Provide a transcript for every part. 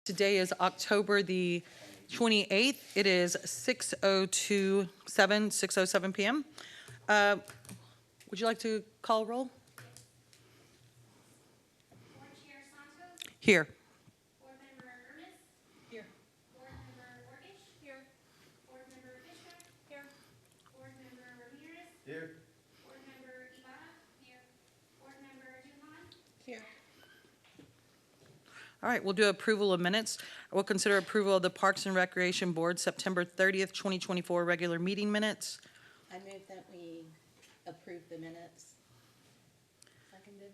Today is October the 28th. It is 6:07 p.m. Would you like to call roll? Board Chair Santos. Here. Board Member Ernest. Here. Board Member Orgish. Here. Board Member Fishback. Here. Board Member Ramirez. Here. Board Member Ibarra. Here. Board Member Duhan. Here. All right, we'll do approval of minutes. We'll consider approval of the Parks and Recreation Board September 30th, 2024 regular meeting minutes. I move that we approve the minutes. Seconded.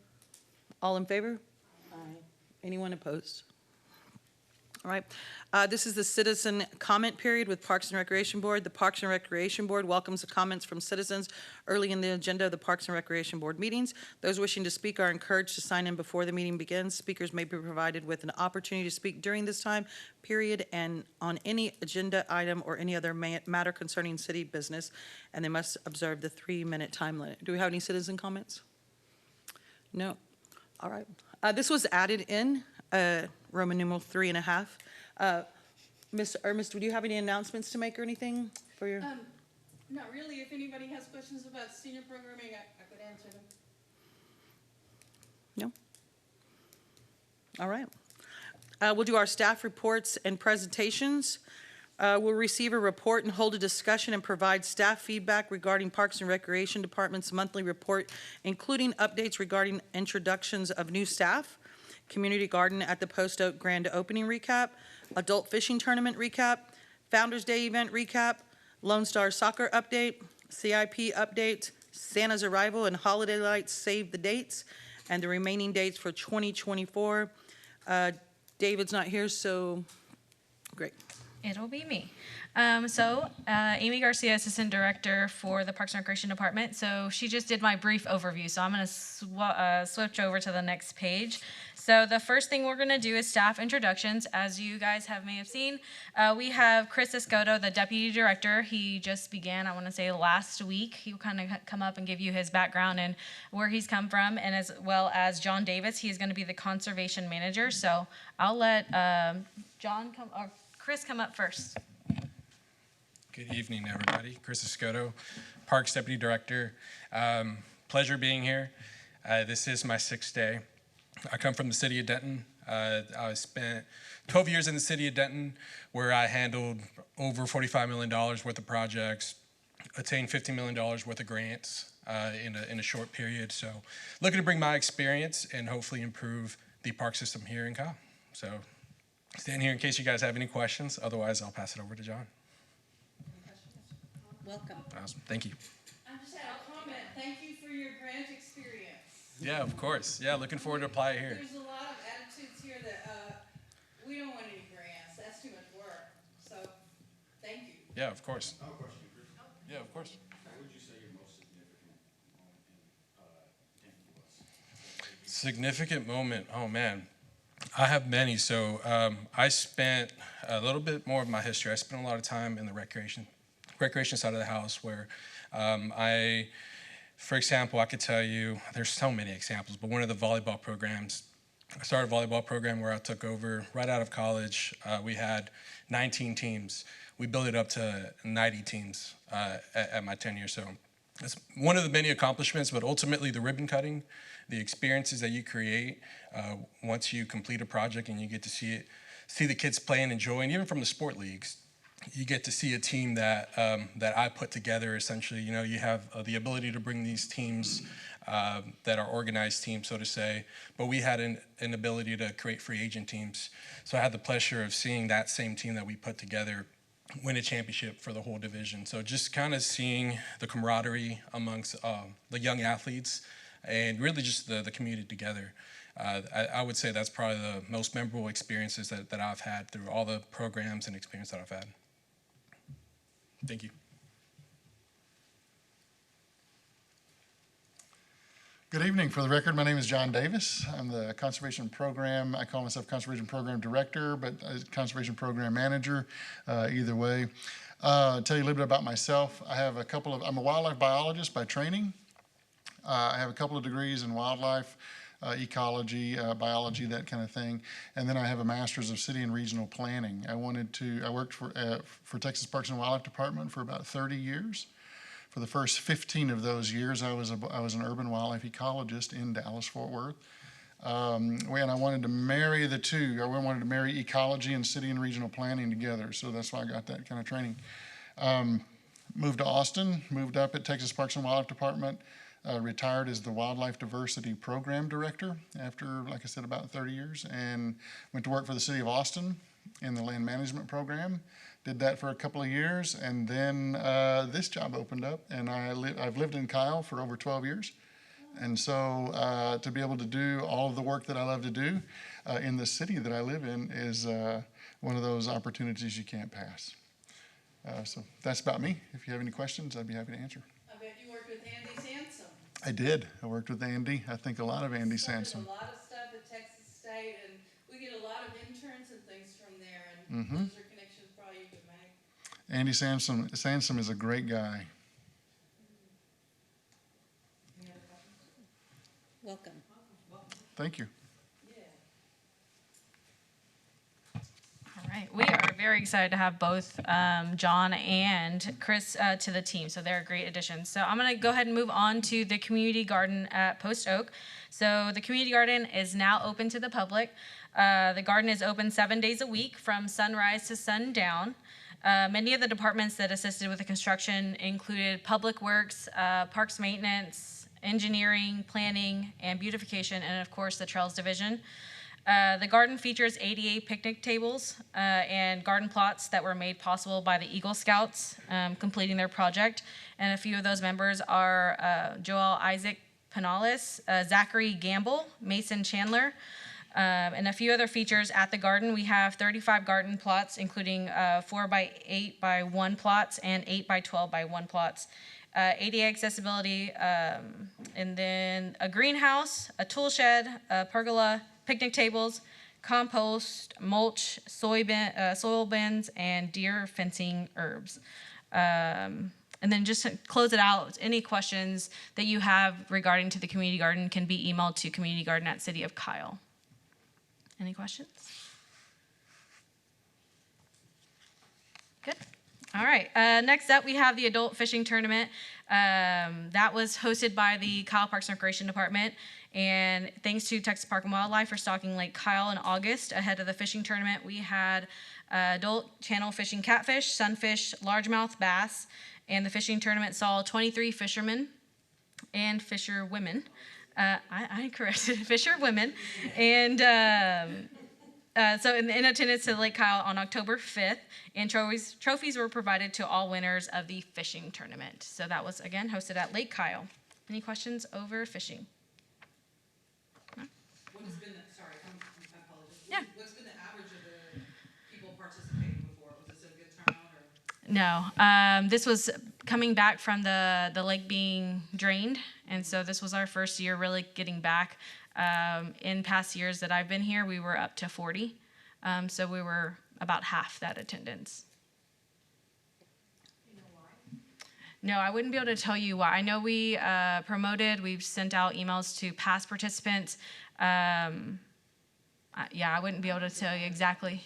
All in favor? Aye. Anyone opposed? All right. This is the citizen comment period with Parks and Recreation Board. The Parks and Recreation Board welcomes the comments from citizens early in the agenda of the Parks and Recreation Board meetings. Those wishing to speak are encouraged to sign in before the meeting begins. Speakers may be provided with an opportunity to speak during this time period and on any agenda item or any other matter concerning city business, and they must observe the 3-minute time limit. Do we have any citizen comments? No. All right. This was added in Roman numeral 3.5. Ms. Ernest, would you have any announcements to make or anything for your? Not really. If anybody has questions about senior programming, I could answer them. No? All right. We'll do our staff reports and presentations. We'll receive a report and hold a discussion and provide staff feedback regarding Parks and Recreation Department's monthly report, including updates regarding introductions of new staff, community garden at the Post Oak grand opening recap, adult fishing tournament recap, Founders Day event recap, Lonestar soccer update, CIP update, Santa's arrival and holiday lights save the dates, and the remaining dates for 2024. David's not here, so great. It'll be me. Amy Garcia, Assistant Director for the Parks and Recreation Department. So she just did my brief overview. So I'm going to switch over to the next page. So the first thing we're going to do is staff introductions. As you guys may have seen, we have Chris Escoto, the Deputy Director. He just began, I want to say, last week. He'll kind of come up and give you his background and where he's come from, and as well as John Davis. He is going to be the Conservation Manager. So I'll let Chris come up first. Good evening, everybody. Chris Escoto, Parks Deputy Director. Pleasure being here. This is my 6th day. I come from the city of Denton. I spent 12 years in the city of Denton, where I handled over $45 million worth of projects, attained $50 million worth of grants in a short period. So looking to bring my experience and hopefully improve the park system here in Kyle. So stand here in case you guys have any questions. Otherwise, I'll pass it over to John. Welcome. Awesome. Thank you. I just had a comment. Thank you for your grant experience. Yeah, of course. Yeah, looking forward to apply it here. There's a lot of attitudes here that we don't want any grants. That's too much work. So, thank you. Yeah, of course. I have a question, Chris. Yeah, of course. What would you say your most significant moment in Denton was? Significant moment. Oh, man. I have many. So I spent a little bit more of my history. I spent a lot of time in the recreation side of the house where for example, I could tell you, there's so many examples, but one of the volleyball programs, I started a volleyball program where I took over right out of college. We had 19 teams. We built it up to 90 teams at my tenure. So it's one of the many accomplishments, but ultimately the ribbon cutting, the experiences that you create once you complete a project and you get to see the kids play and enjoy, and even from the sport leagues, you get to see a team that I put together. Essentially, you have the ability to bring these teams that are organized teams, so to say, but we had an ability to create free agent teams. So I had the pleasure of seeing that same team that we put together win a championship for the whole division. So just kind of seeing the camaraderie amongst the young athletes and really just the community together. I would say that's probably the most memorable experiences that I've had through all the programs and experience that I've had. Thank you. Good evening. For the record, my name is John Davis. I'm the Conservation Program, I call myself Conservation Program Director, but Conservation Program Manager, either way. Tell you a little bit about myself. I'm a wildlife biologist by training. I have a couple of degrees in wildlife. ecology, biology, that kind of thing. And then I have a master's of city and regional planning. I worked for Texas Parks and Wildlife Department for about 30 years. For the first 15 of those years, I was an urban wildlife ecologist in Dallas-Fort Worth. And I wanted to marry the two. I wanted to marry ecology and city and regional planning together. So that's why I got that kind of training. Moved to Austin, moved up at Texas Parks and Wildlife Department, retired as the Wildlife Diversity Program Director after, like I said, about 30 years, and went to work for the city of Austin in the land management program. Did that for a couple of years, and then this job opened up, and I've lived in Kyle for over 12 years. And so to be able to do all of the work that I love to do in the city that I live in is one of those opportunities you can't pass. So that's about me. If you have any questions, I'd be happy to answer. I bet you worked with Andy Sansom. I did. I worked with Andy. I think a lot of Andy Sansom. Started a lot of stuff at Texas State, and we get a lot of interns and things from there, and those are connections probably you could make. Andy Sansom is a great guy. Any other questions? Welcome. Thank you. Yeah. All right, we are very excited to have both John and Chris to the team, so they're great additions. So I'm gonna go ahead and move on to the community garden at Post Oak. So the community garden is now open to the public. The garden is open 7 days a week from sunrise to sundown. Many of the departments that assisted with the construction included Public Works, Parks Maintenance, Engineering, Planning, and Beautification, and of course the Trails Division. The garden features ADA picnic tables and garden plots that were made possible by the Eagle Scouts completing their project. And a few of those members are Joel Isaac Penales, Zachary Gamble, Mason Chandler, and a few other features at the garden. We have 35 garden plots, including 4x8x1 plots and 8x12x1 plots. ADA accessibility, and then a greenhouse, a tool shed, a pergola, picnic tables, compost, mulch, soil bins, and deer fencing herbs. And then just to close it out, any questions that you have regarding to the community garden can be emailed to communitygarden@cityofkyle. Any questions? Good. All right. Next up, we have the adult fishing tournament. That was hosted by the Kyle Parks and Recreation Department. And thanks to Texas Park and Wildlife for stocking Lake Kyle in August ahead of the fishing tournament. We had adult channel fishing catfish, sunfish, largemouth bass, and the fishing tournament saw 23 fishermen and fisherwomen. I corrected fisherwomen. And so in attendance to Lake Kyle on October 5th, and trophies were provided to all winners of the fishing tournament. So that was, again, hosted at Lake Kyle. Any questions over fishing? What has been, sorry, I apologize. Yeah. What's been the average of the people participating before? Was this a good turnout or? No, this was coming back from the lake being drained, and so this was our first year really getting back. In past years that I've been here, we were up to 40, so we were about half that attendance. You know why? No, I wouldn't be able to tell you why. I know we we've sent out emails to past participants. Yeah, I wouldn't be able to tell you exactly.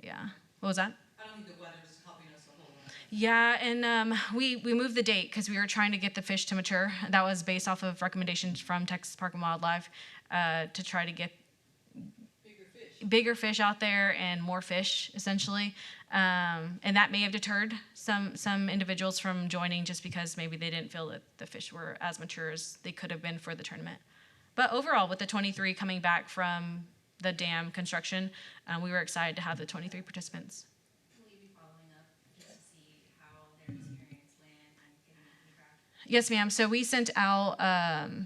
Yeah, what was that? I don't think the weather is helping us a whole lot. Yeah, and we moved the date because we were trying to get the fish to mature. That was based off of recommendations from Texas Park and Wildlife to try to get bigger fish out there and more fish, essentially. And that may have deterred some individuals from joining just because maybe they didn't feel that the fish were as mature as they could have been for the tournament. But overall, with the 23 coming back from the dam construction, we were excited to have the 23 participants. Will you be following up just to see how their experience went and getting feedback? Yes, ma'am. So we sent out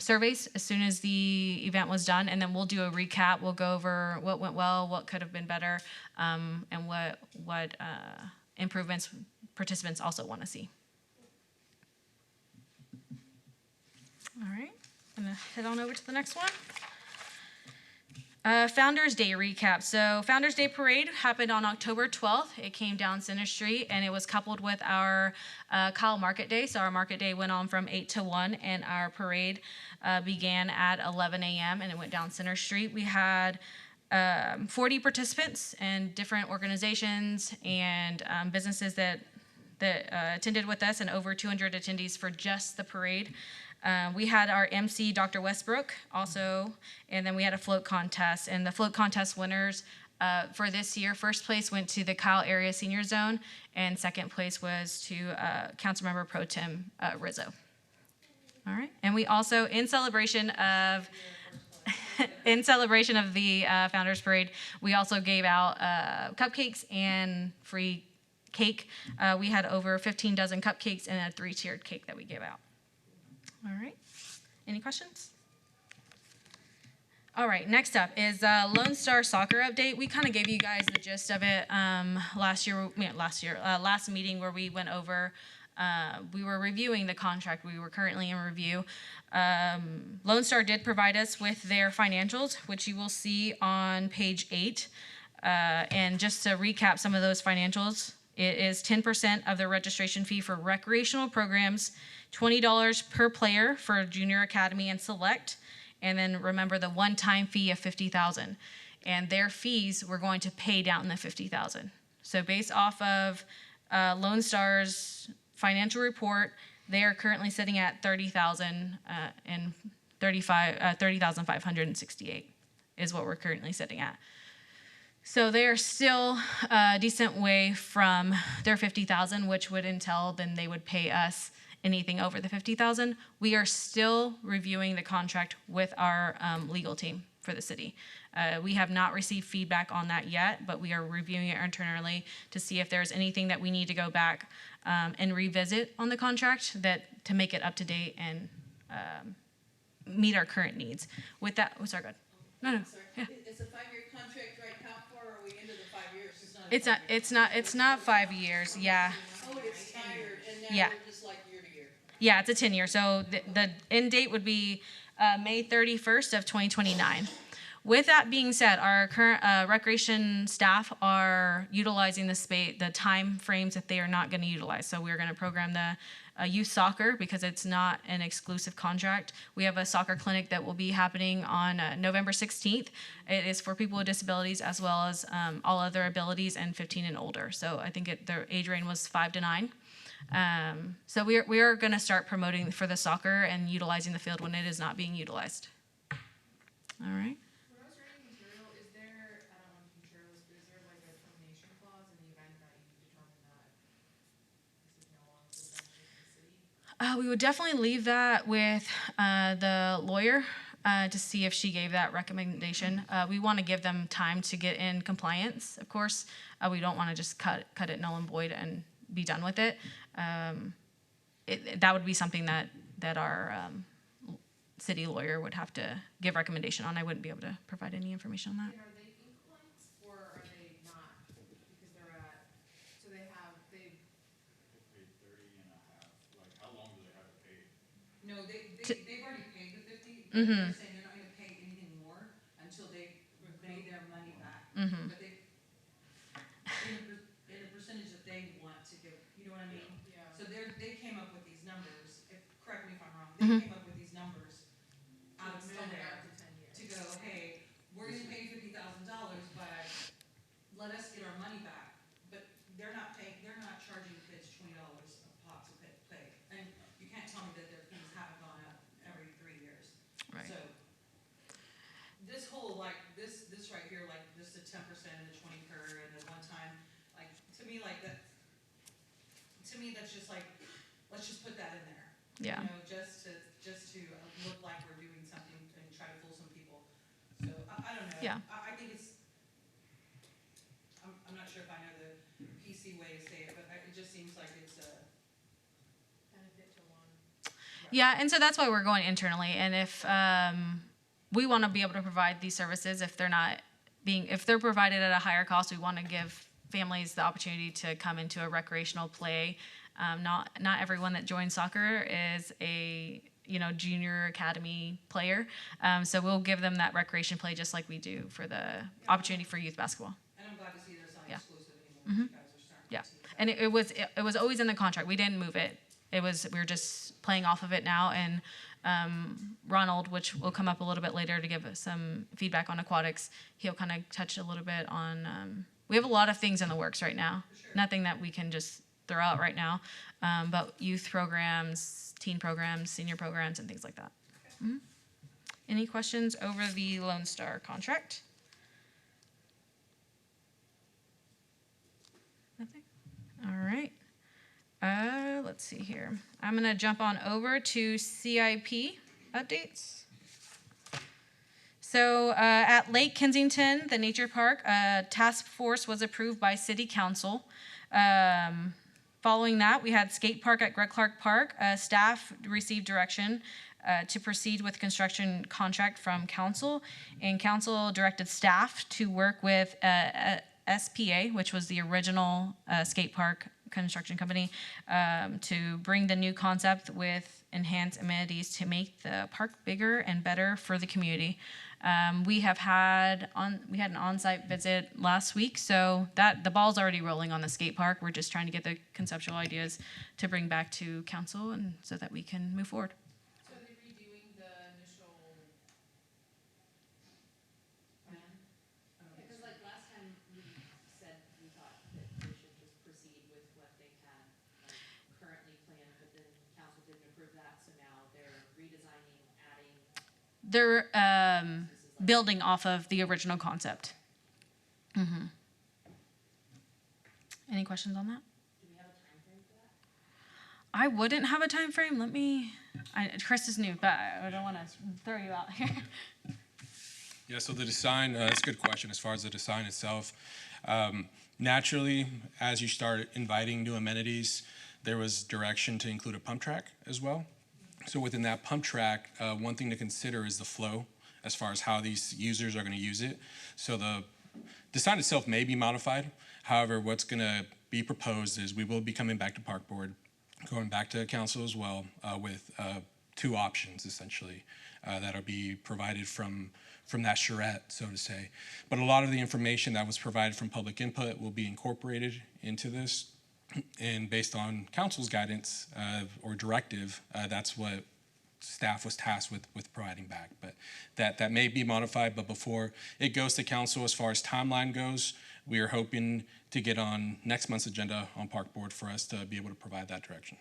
surveys as soon as the event was done, and then we'll do a recap. We'll go over what went well, what could have been better, and what improvements participants also want to see. All right, I'm gonna head on over to the next one. Founders Day recap. So Founders Day parade happened on October 12th. It came down Center Street, and it was coupled with our Kyle Market Day. So our Market Day went on from 8 to 1, and our parade began at 11 a.m., and it went down Center Street. We had 40 participants and different organizations and businesses that attended with us, and over 200 attendees for just the parade. We had our MC, Dr. Westbrook, also, and then we had a float contest. And the float contest winners for this year, first place went to the Kyle Area Senior Zone, and second place was to Councilmember Pro Tem Rizzo. All right, and we also, in celebration of the Founders Parade, we also gave out cupcakes and free cake. We had over 15 dozen cupcakes and a 3-tiered cake that we gave out. All right. Any questions? All right. Next up is Lonestar soccer update. We kind of gave you guys the gist of it last meeting where we went over. We were reviewing the contract. We were currently in review. Lonestar did provide us with their financials, which you will see on page 8. And just to recap some of those financials, it is 10% of the registration fee for recreational programs, $20 per player for junior academy and select, and then remember the one-time fee of $50,000. And their fees we're going to pay down the $50,000. So based off of Lonestar's financial report, they are currently sitting at $30,568 is what we're currently sitting at. So they are still a decent way from their $50,000, which would entail then they would pay us anything over the $50,000. We are still reviewing the contract with our legal team for the city. We have not received feedback on that yet, but we are reviewing it internally to see if there's anything that we need to go back and revisit on the contract to make it up to date and meet our current needs. With that, oh, sorry, go ahead. No. Sorry. Yeah. It's a 5-year contract, right? How far are we into the 5 years? It's not 5 years. Yeah. Oh, it expired, and now Yeah. we're just like year to year. Yeah, it's a 10-year. So the end date would be May 31st of 2029. With that being said, our current recreation staff are utilizing the time frames that they are not going to utilize. So we're going to program the youth soccer because it's not an exclusive contract. We have a soccer clinic that will be happening on November 16th. It is for people with disabilities as well as all other abilities and 15 and older. So I think their age range was 5 to 9. So we are going to start promoting for the soccer and utilizing the field when it is not being utilized. All right. When I was writing material, is there, I don't want to be careless, but is there like a termination clause in the event that you determine that this is no longer the benefit of the city? We would definitely leave that with the lawyer to see if she gave that recommendation. We want to give them time to get in compliance, of course. We don't want to just cut it null and void and be done with it. That would be something that our city lawyer would have to give recommendation on. I wouldn't be able to provide any information on that. And are they in compliance or are they not? Because they're at, so they They paid 30 and a half. Like, how long do they have to pay? No, they've already paid the 50. They're saying they're not gonna pay anything more until they pay their money back. But they, in a percentage that they want to give, you know what I mean? Yeah. So they came up with these numbers, correct me if I'm wrong, they came up with these numbers out of extend it nowhere out to 10 years. to go, hey, we're gonna pay $50,000, but let us get our money back. But they're not charging kids $20 a pop to play. And you can't tell me that their fees haven't gone up every 3 years. Right. So this whole, like, this right here, like, this the 10% and the 20 per and the one time, like, to me, that's just like, let's just put that in there. Yeah. You know, just to look like we're doing something and try to fool some people. So I don't know. Yeah. I think it's, I'm not sure if I know the PC way to say it, but it just seems like it's a. Benefit to one. Yeah, and so that's why we're going internally. And if we want to be able to provide these services, if they're provided at a higher cost, we want to give families the opportunity to come into a recreational play. Not everyone that joins soccer is a junior academy player. So we'll give them that recreation play just like we do for the opportunity for youth basketball. And I'm glad to see that's not Yeah. exclusive anymore. You guys are starting to Yeah, see that. and it was always in the contract. We didn't move it. We were just playing off of it now. And Ronald, which will come up a little bit later to give us some feedback on aquatics, he'll kind of touch a little bit on. We have a lot of things in the works right now. Nothing that we can just throw out right now, but youth programs, teen programs, senior programs, and things like that. Mhm. Any questions over the Lonestar contract? Nothing? All right. Let's see here. I'm going to jump on over to CIP updates. So at Lake Kensington, the nature park, a task force was approved by City Council. Following that, we had skate park at Greg Clark Park. Staff received direction to proceed with construction contract from council, and council directed staff to work with SPA, which was the original skate park construction company, to bring the new concept with enhanced amenities to make the park bigger and better for the community. We had an on-site visit last week, so that the ball's already rolling on the skate park. We're just trying to get the conceptual ideas to bring back to council, and so that we can move forward. So are they redoing the initial plan? Because like last time we said we thought that they should just proceed with what they had currently planned, but then council didn't approve that, so now they're redesigning, adding. They're building off of the original concept. Mm-hmm. Any questions on that? Do we have a time frame for that? I wouldn't have a time frame. Chris is new, but I don't want to throw you out here. Yeah, so the design, that's a good question as far as the design itself. Naturally, as you start inviting new amenities, there was direction to include a pump track as well. So within that pump track, one thing to consider is the flow as far as how these users are going to use it. So the design itself may be modified. However, what's going to be proposed is we will be coming back to Park Board, going back to council as well, with two options essentially that'll be provided from that charrette, so to say. But a lot of the information that was provided from public input will be incorporated into this. And based on council's guidance or directive, that's what staff was tasked with providing back. But that may be modified, but before it goes to council, as far as timeline goes, we are hoping to get on next month's agenda on Park Board for us to be able to provide that direction.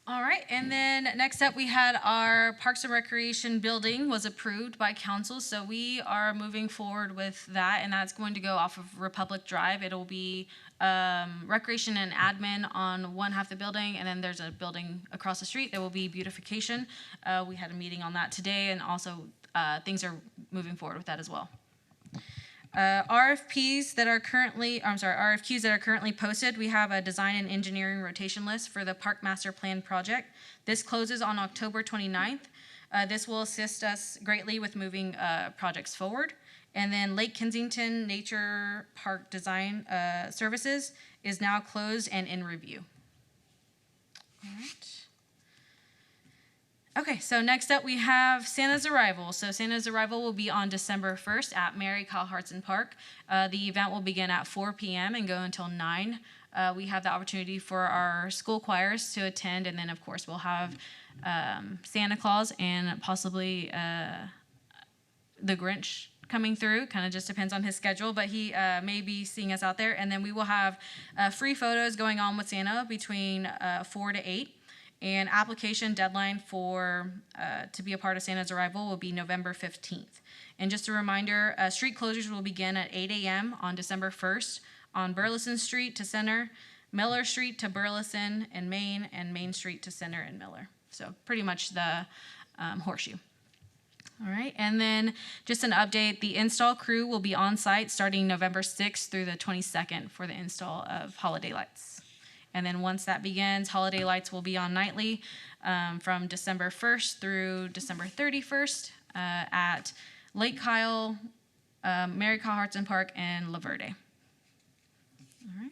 All right, and then next up we had our Parks and Recreation building was approved by council, so we are moving forward with that, and that's going to go off of Republic Drive. It'll be recreation and admin on one half of the building, and then there's a building across the street that will be beautification. We had a meeting on that today, and also things are moving forward with that as well. RFQs that are currently posted. We have a design and engineering rotation list for the Park Master Plan project. This closes on October 29th. This will assist us greatly with moving projects forward. And then Lake Kensington Nature Park Design Services is now closed and in review. All right. Okay, so next up we have Santa's Arrival. So Santa's Arrival will be on December 1st at Mary Kyle Hartson Park. The event will begin at 4 p.m. and go until 9. We have the opportunity for our school choirs to attend, and then of course we'll have Santa Claus and possibly the Grinch coming through. Kind of just depends on his schedule, but he may be seeing us out there. And then we will have free photos going on with Santa between 4 to 8. And application deadline for to be a part of Santa's Arrival will be November 15th. And just a reminder, street closures will begin at 8 a.m. on December 1st on Burleson Street to Center, Miller Street to Burleson and Main Street to Center and Miller. So pretty much the horseshoe. All right, and then just an update, the install crew will be on site starting November 6th through the 22nd for the install of holiday lights. And then once that begins, holiday lights will be on nightly from December 1st through December 31st at Lake Kyle, Mary Kyle Hartson Park, and La Verde. All right.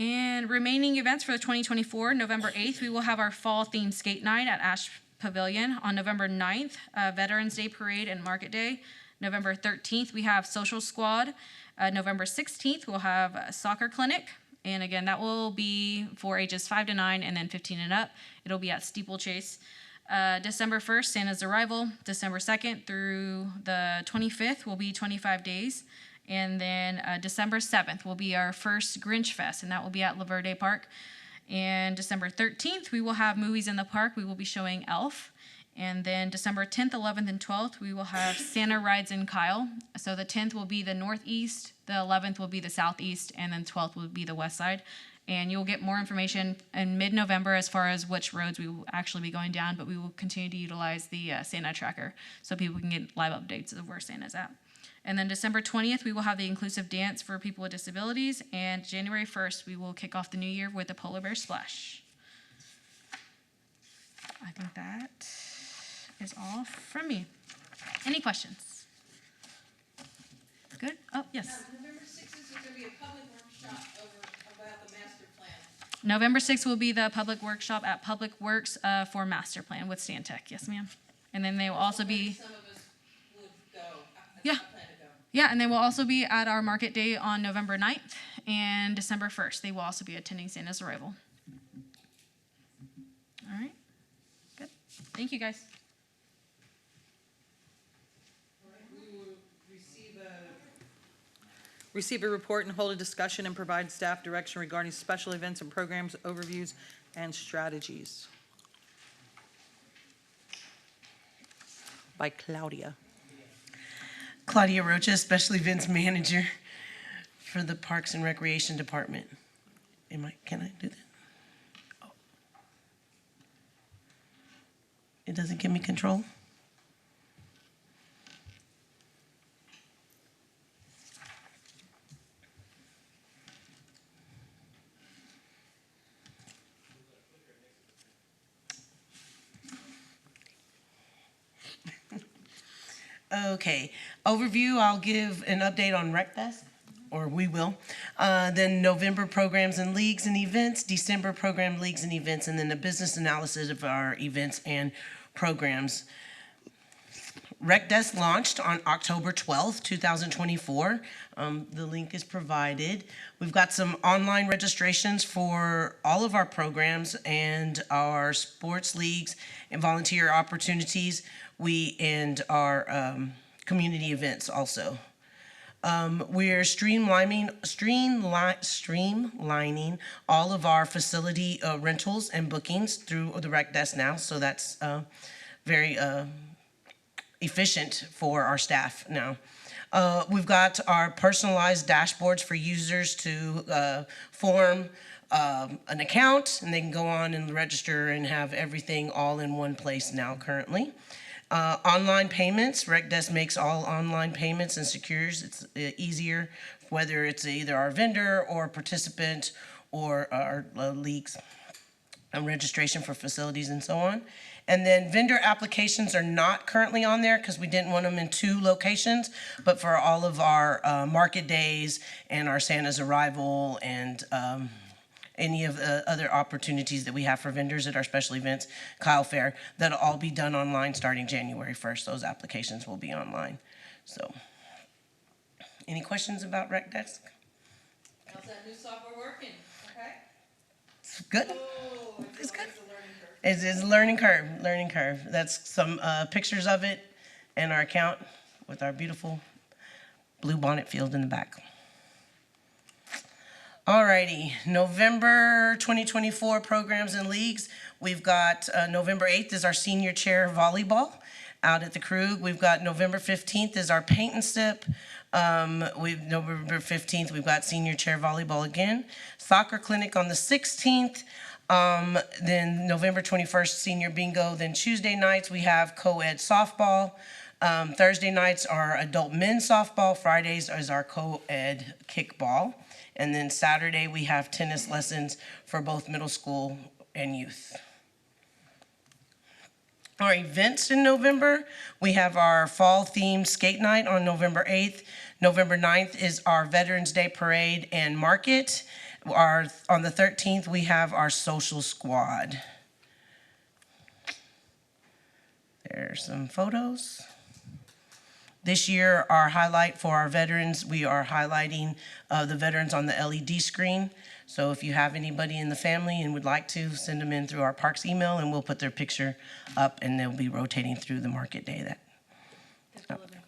And remaining events for the 2024, November 8th, we will have our fall themed skate night at Ash Pavilion. On November 9th, Veterans Day Parade and Market Day. November 13th, we have Social Squad. November 16th, we'll have a soccer clinic. And again, that will be for ages 5 to 9 and then 15 and up. It'll be at Steeplechase. December 1st, Santa's Arrival. December 2nd through the 25th will be 25 days. And then December 7th will be our first Grinch Fest, and that will be at La Verde Park. And December 13th, we will have movies in the park. We will be showing Elf. And then December 10th, 11th, and 12th, we will have Santa Rides in Kyle. So the 10th will be the northeast, the 11th will be the southeast, and then 12th will be the west side. And you'll get more information in mid-November as far as which roads we will actually be going down, but we will continue to utilize the Santa tracker so people can get live updates of where Santa's at. And then December 20th, we will have the inclusive dance for people with disabilities. And January 1st, we will kick off the new year with the Polar Bear Splash. I think that is all from me. Any questions? Good? Oh, yes. November 6th is going to be a public workshop about the master plan. November 6th will be the public workshop at Public Works for Master Plan with Stantec. Yes, ma'am. And then they will also be... Some of us would go. Yeah. I plan to go. Yeah, and they will also be at our market day on November 9th and December 1st. They will also be attending Santa's Arrival. All right. Good. Thank you, guys. All right, we will receive a report and hold a discussion and provide staff direction regarding special events and programs, overviews, and strategies. By Claudia. Claudia Rocha, Special Events Manager for the Parks and Recreation Department. Can I do that? Oh. It doesn't give me control? Okay, overview, I'll give an update on Rec Desk, or we will. Then November programs and leagues and events, December program leagues and events, and then the business analysis of our events and programs. Rec Desk launched on October 12th, 2024. The link is provided. We've got some online registrations for all of our programs and our sports leagues and volunteer opportunities. And our community events also. We're streamlining all of our facility rentals and bookings through the Rec Desk now, so that's very efficient for our staff now. We've got our personalized dashboards for users to form an account, and they can go on and register and have everything all in one place now currently. Online payments, Rec Desk makes all online payments and secures. It's easier, whether it's either our vendor or participant or our leagues and registration for facilities and so on. And then vendor applications are not currently on there because we didn't want them in 2 locations, but for all of our market days and our Santa's Arrival and any of the other opportunities that we have for vendors at our special events, Kyle Fair, that'll all be done online starting January 1st. Those applications will be online. So, any questions about Rec Desk? How's that new software working? Okay? It's good. Oh, It's good. It's a learning curve. It's a learning curve. That's some pictures of it and our account with our beautiful blue bonnet field in the back. Alrighty, November 2024 programs and leagues. We've got November 8th is our senior chair volleyball out at the Krug. We've got November 15th is our paint and sip. November 15th, we've got senior chair volleyball again. Soccer clinic on the 16th. Then November 21st, senior bingo. Then Tuesday nights, we have co-ed softball. Thursday nights are adult men's softball. Fridays is our co-ed kickball. And then Saturday, we have tennis lessons for both middle school and youth. Our events in November, we have our fall-themed skate night on November 8th. November 9th is our Veterans Day Parade and Market. On the 13th, we have our social squad. There's some photos. This year, our highlight for our veterans, we are highlighting the veterans on the LED screen. So if you have anybody in the family and would like to, send them in through our parks email, and we'll put their picture up, and they'll be rotating through the market day. Does it live in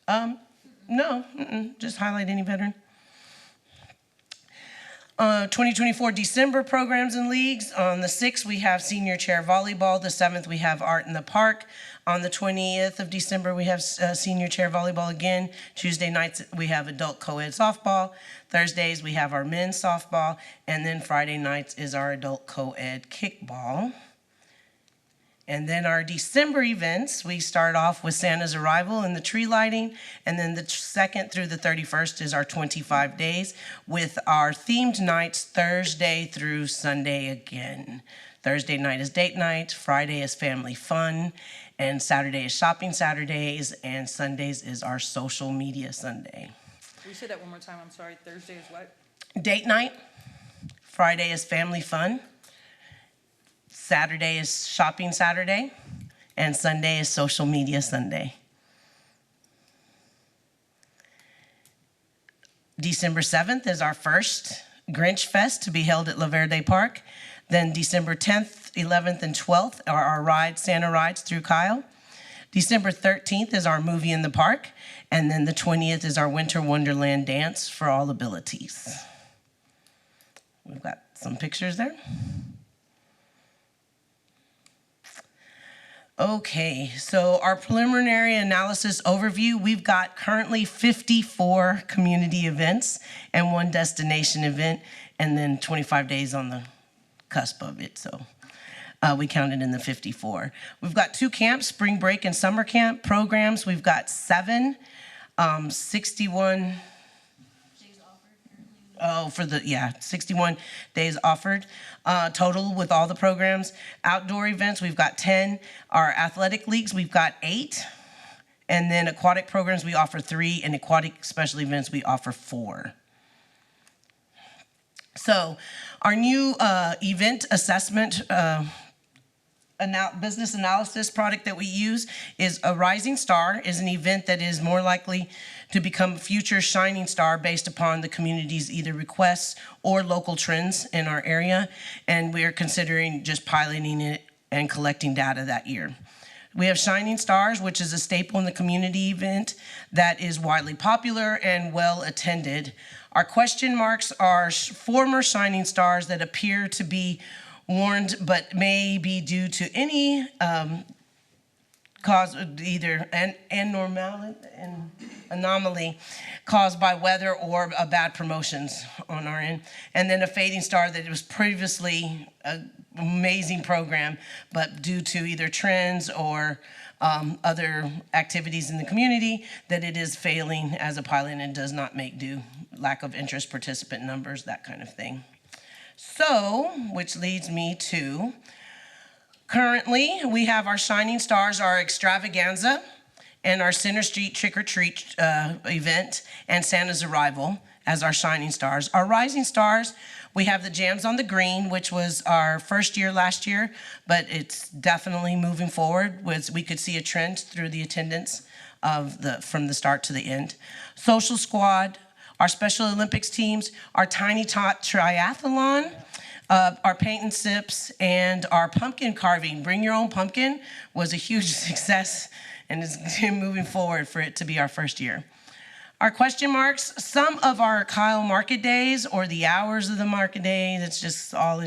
Kyle? No, just highlight any veteran. 2024 December programs and leagues. On the 6th, we have senior chair volleyball. The 7th, we have art in the park. On the 20th of December, we have senior chair volleyball again. Tuesday nights, we have adult co-ed softball. Thursdays, we have our men's softball. And then Friday nights is our adult co-ed kickball. And then our December events, we start off with Santa's arrival and the tree lighting. And then the 2nd through the 31st is our 25 days with our themed nights Thursday through Sunday again. Thursday night is date night, Friday is family fun, and Saturday is shopping Saturdays, and Sundays is our social media Sunday. Will you say that one more time? I'm sorry. Thursday is what? Date night, Friday is family fun, Saturday is shopping Saturday, and Sunday is social media Sunday. December 7th is our first Grinch Fest to be held at La Verde Park. Then December 10th, 11th, and 12th are our Santa rides through Kyle. December 13th is our movie in the park. And then the 20th is our Winter Wonderland dance for all abilities. We've got some pictures there. Okay, so our preliminary analysis overview, we've got currently 54 community events and 1 destination event, and then 25 days on the cusp of it, so we counted in the 54. We've got 2 camps, spring break and summer camp programs. We've got 7, 61 61 days offered total with all the programs. Outdoor events, we've got 10. Our athletic leagues, we've got 8. And then aquatic programs, we offer 3. And aquatic special events, we offer 4. So our new event assessment business analysis product that we use is a Rising Star, is an event that is more likely to become a future shining star based upon the community's either requests or local trends in our area. And we are considering just piloting it and collecting data that year. We have Shining Stars, which is a staple in the community event that is widely popular and well attended. Our question marks are former Shining Stars that appear to be warned, but may be due to any cause, either an anomaly caused by weather or bad promotions on our end. And then a fading star that it was previously an amazing program, but due to either trends or other activities in the community, that it is failing as a pilot and does not make due, lack of interest, participant numbers, that kind of thing. So, which leads me to, currently, we have our Shining Stars, our extravaganza, and our Center Street Trick or Treat event, and Santa's Arrival as our Shining Stars. Our Rising Stars, we have the Jams on the Green, which was our first year last year, but it's definitely moving forward. We could see a trend through the attendance from the start to the end. Social Squad, our Special Olympics teams, our Tiny Tot Triathlon, our Paint and Sips, and our pumpkin carving. Bring Your Own Pumpkin was a huge success and is moving forward for it to be our first year. Our question marks, some of our Kyle market days or the hours of the market days, it's just all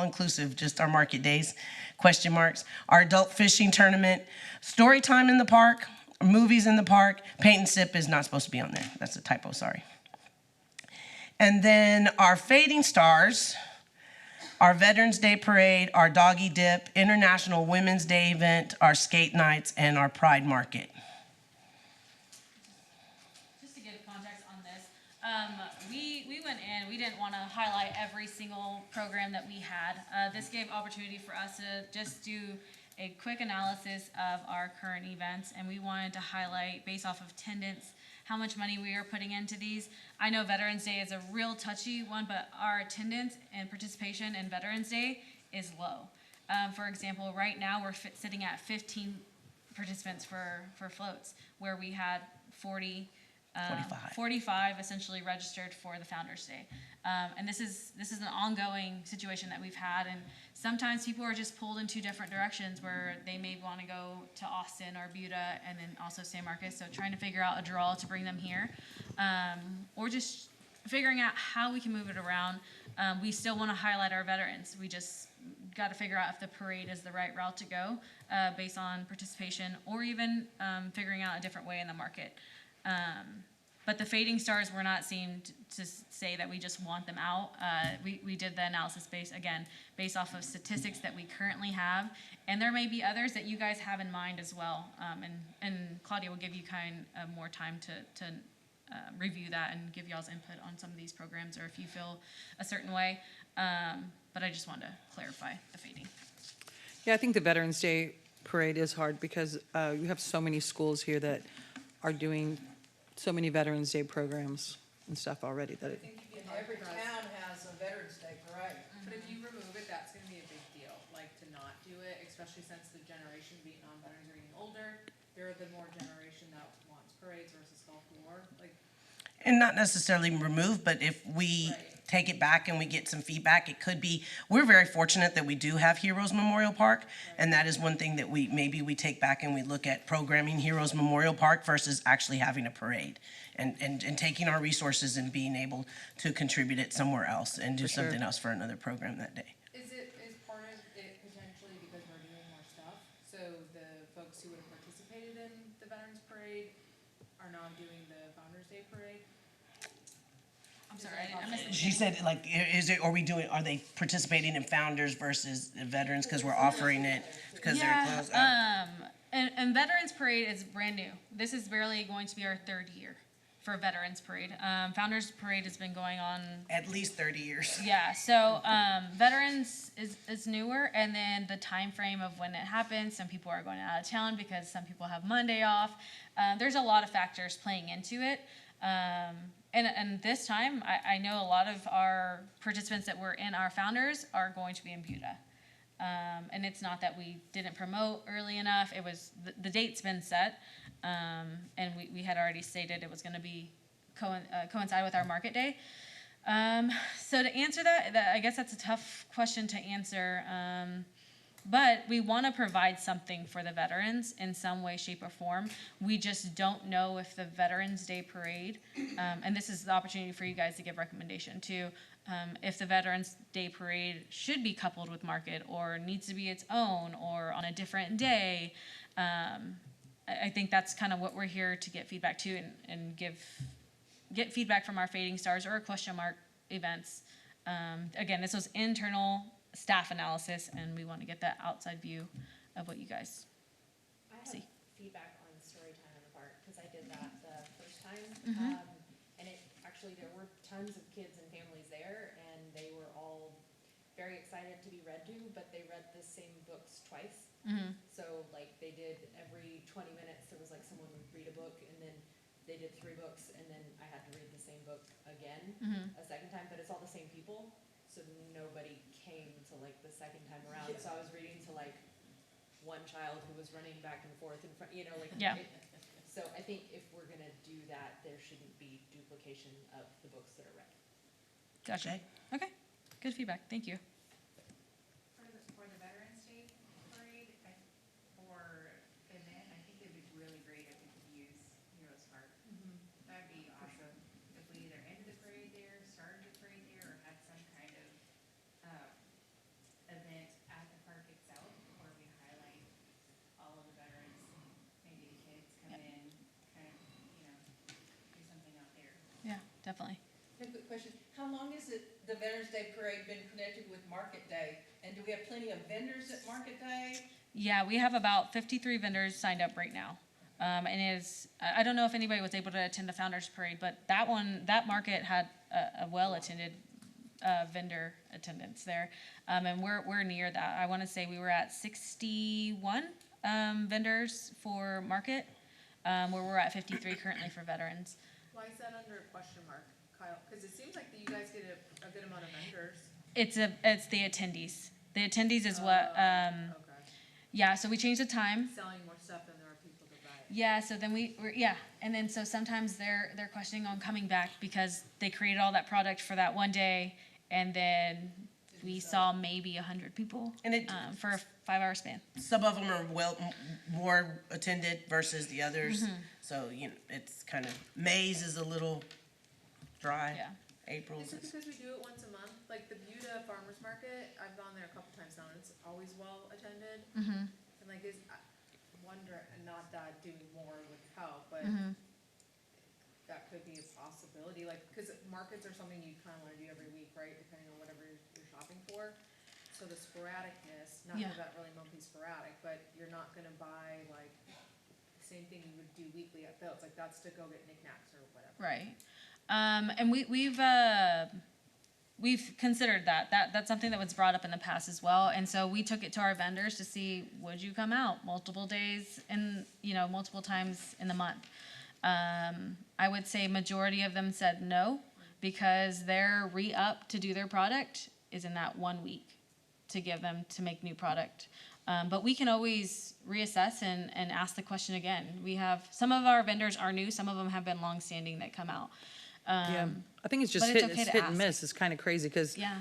inclusive, just our market days, question marks. Our adult fishing tournament, story time in the park, movies in the park, Paint and Sip is not supposed to be on there. That's a typo, sorry. And then our fading stars, our Veterans Day Parade, our Doggy Dip, International Women's Day event, our skate nights, and our Pride Market. Just to give context on this, we went in, we didn't want to highlight every single program that we had. This gave opportunity for us to just do a quick analysis of our current events, and we wanted to highlight, based off of attendance, how much money we are putting into these. I know Veterans Day is a real touchy one, but our attendance and participation in Veterans Day is low. For example, right now we're sitting at 15 participants for floats, where we had 45 essentially registered for the Founders Day. And this is an ongoing situation that we've had, and sometimes people are just pulled in two different directions where they may want to go to Austin or Buda and then also San Marcos, so trying to figure out a draw to bring them here, or just figuring out how we can move it around. We still want to highlight our veterans. We just got to figure out if the parade is the right route to go based on participation, or even figuring out a different way in the market. But the fading stars, we're not seeing to say that we just want them out. We did the analysis based off of statistics that we currently have, and there may be others that you guys have in mind as well. And Claudia will give you more time to review that and give y'all's input on some of these programs, or if you feel a certain way. But I just wanted to clarify the fading. Yeah, I think the Veterans Day Parade is hard because you have so many schools here that are doing so many Veterans Day programs and stuff already that I think every town has a Veterans Day parade. But if you remove it, that's gonna be a big deal, like to not do it, especially since the generation being non-veterans are getting older. They're the more generation that wants parades versus Gulf War, like. And not necessarily remove, but if we Right. take it back and we get some feedback, it could be, we're very fortunate that we do have Heroes Memorial Park. And that is one thing that maybe we take back and we look at programming Heroes Memorial Park versus actually having a parade. And taking our resources and being able to contribute it somewhere else and do For sure. something else for another program that day. Is part of it potentially because we're doing more stuff? So the folks who would have participated in the Veterans Parade are now doing the Founders Day Parade? I'm sorry, I missed the She said, like, are they participating in Founders versus the Veterans because we're offering it because they're closed? And Veterans Parade is brand new. This is barely going to be our third year for Veterans Parade. Founders Parade has been going on. At least 30 years. Yeah, so Veterans is newer, and then the time frame of when it happens. Some people are going out of town because some people have Monday off. There's a lot of factors playing into it. And this time, I know a lot of our participants that were in our Founders are going to be in Buda. And it's not that we didn't promote early enough. It was the date's been set, and we had already stated it was going to be coincide with our market day. So to answer that, I guess that's a tough question to answer. But we want to provide something for the veterans in some way, shape, or form. We just don't know if the Veterans Day Parade, and this is the opportunity for you guys to give recommendation too, if the Veterans Day Parade should be coupled with market or needs to be its own or on a different day. I think that's kind of what we're here to get feedback to and get feedback from our fading stars or question mark events. Again, this was internal staff analysis, and we want to get that outside view of what you guys I have see. feedback on story time in the park, because I did that the first time. Mhm. And there were tons of kids and families there, and they were all very excited to be read to, but they read the same books twice. Mhm. So like they did every 20 minutes, there was like someone would read a book, and then they did 3 books, and then I had to read the same book again a second time, but it's all the same people. So nobody came to like the second time around. So I was reading to like one child who was running back and forth in front, Yeah. So I think if we're gonna do that, there shouldn't be duplication of the books that are read. Gotcha. Okay. Good feedback. Thank you. For the Veterans Day Parade, or event, I think it'd be really great if we could use Heroes Park. That'd be awesome. If we either ended the parade there, started the parade there, or had some kind of event at the park itself, where we highlight all of the veterans, maybe the kids come in, kind of, do something out there. Yeah, definitely. A quick question, how long has the Veterans Day Parade been connected with Market Day? And do we have plenty of vendors at Market Day? Yeah, we have about 53 vendors signed up right now. And I don't know if anybody was able to attend the Founders Parade, but that market had a well-attended vendor attendance there. And we're near that. I want to say we were at 61 vendors for market. where we're at 53 currently for veterans. Why is that under a question mark, Kyle? Because it seems like that you guys get a good amount of vendors. It's the attendees. The attendees is what, Okay. yeah, so we changed the time. Selling more stuff than there are people to buy it. Yeah, so then and then so sometimes they're questioning on coming back because they created all that product for that one day, and then we saw maybe 100 people And it- for a 5-hour span. Some of them are more attended versus the others. So, it's kind of, May's is a little dry. Yeah. April's Is it is, because we do it once a month? Like the Buda Farmers Market, I've gone there a couple times now, and it's always well attended. Mm-hmm. And like, I wonder, and not that doing more would help, but Mm-hmm. that could be a possibility, like, because markets are something you kind of want to do every week, right, depending on whatever you're shopping for. So the sporadicness, not Yeah. that really won't be sporadic, but you're not gonna buy like the same thing you would do weekly at Phillips, like that's to go get knickknacks or whatever. Right. And we've considered that's something that was brought up in the past as well. And so we took it to our vendors to see, would you come out multiple days and, multiple times in the month? I would say majority of them said no, because their re-up to do their product is in that 1 week to give them to make new product. But we can always reassess and ask the question again. We have, some of our vendors are new, some of them have been longstanding that come out. Yeah, I think it's just but it's okay to hit and ask. miss. It's kind of crazy because, Yeah,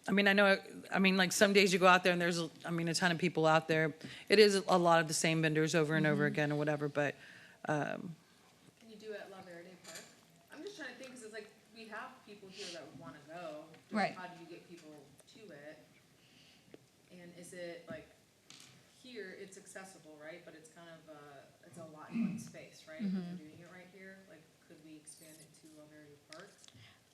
like some days you go out there and there's, a ton of people out there. It is a lot of the same vendors over and over again or whatever, but, Can you do it at La Verde Park? I'm just trying to think, because it's like, we have people here that would wanna go. Just Right. How do you get people to it? And is it like, here, it's accessible, right, but it's kind of, it's a lot in one space, right? If we're doing it right here, like, could we expand it to La Verde Park?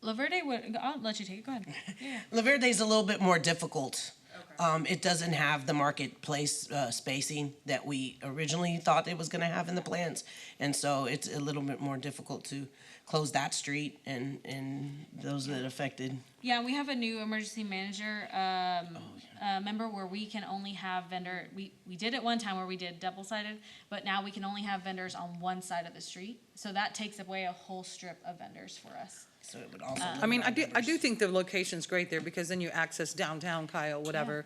La Verde would, I'll let you take it, go ahead. Yeah. La Verde's a little bit more difficult. Okay. It doesn't have the marketplace spacing that we originally thought it was gonna have in the plans. And so it's a little bit more difficult to close that street and those that affected. Yeah, we have a new emergency manager member where we can only have vendor, we did it one time where we did double-sided, but now we can only have vendors on one side of the street. So that takes away a whole strip of vendors for us. So it would also. I do think the location's great there because then you access downtown, Kyle, whatever.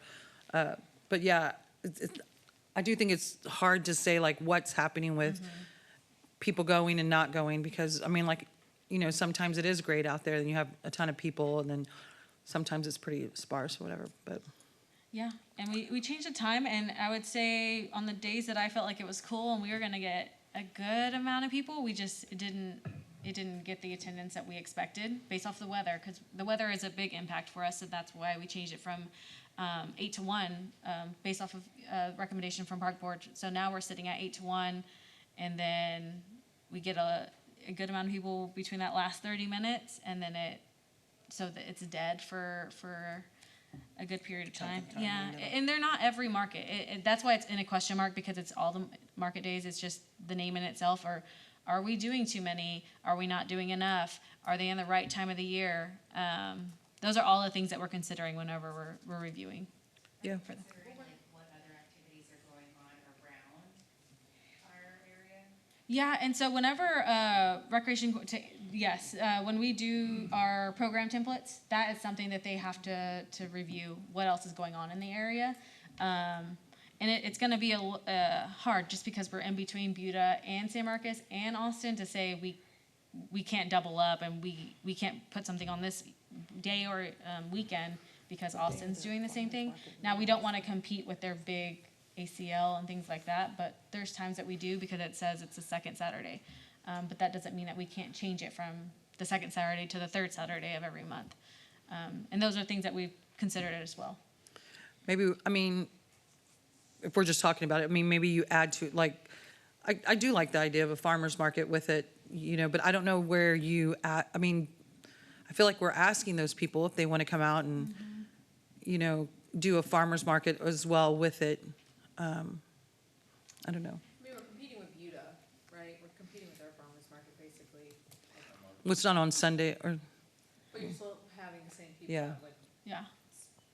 But yeah, I do think it's hard to say like what's happening with people going and not going because, sometimes it is great out there and you have a ton of people and then sometimes it's pretty sparse or whatever, but. Yeah, and we changed the time, and I would say on the days that I felt like it was cool and we were gonna get a good amount of people, we just it didn't get the attendance that we expected based off the weather, because the weather is a big impact for us, and that's why we changed it from 8 to 1 based off of recommendation from Park Board. So now we're sitting at 8 to 1, and then we get a good amount of people between that last 30 minutes, and then it's dead for a good period of time. Yeah, and they're not every market. That's why it's in a question mark, because it's all the market days. It's just the name in itself. Or are we doing too many? Are we not doing enough? Are they in the right time of the year? Those are all the things that we're considering whenever we're reviewing. Yeah. Considering like what other activities are going on around our area? Yeah, and so whenever when we do our program templates, that is something that they have to review what else is going on in the area. And it's going to be hard just because we're in between Buda and San Marcos and Austin to say we can't double up and we can't put something on this day or weekend because Austin's doing the same thing. Now, we don't want to compete with their big ACL and things like that, but there's times that we do because it says it's the second Saturday. But that doesn't mean that we can't change it from the second Saturday to the third Saturday of every month. And those are things that we've considered as well. Maybe, if we're just talking about it, maybe you add to, like, I do like the idea of a farmer's market with it, but I don't know where you, I feel like we're asking those people if they want to come out and, do a farmer's market as well with it. I don't know. We're competing with Buda, right? We're competing with their farmers market, basically. What's not on Sunday or, But you're still having the same people Yeah. that would Yeah.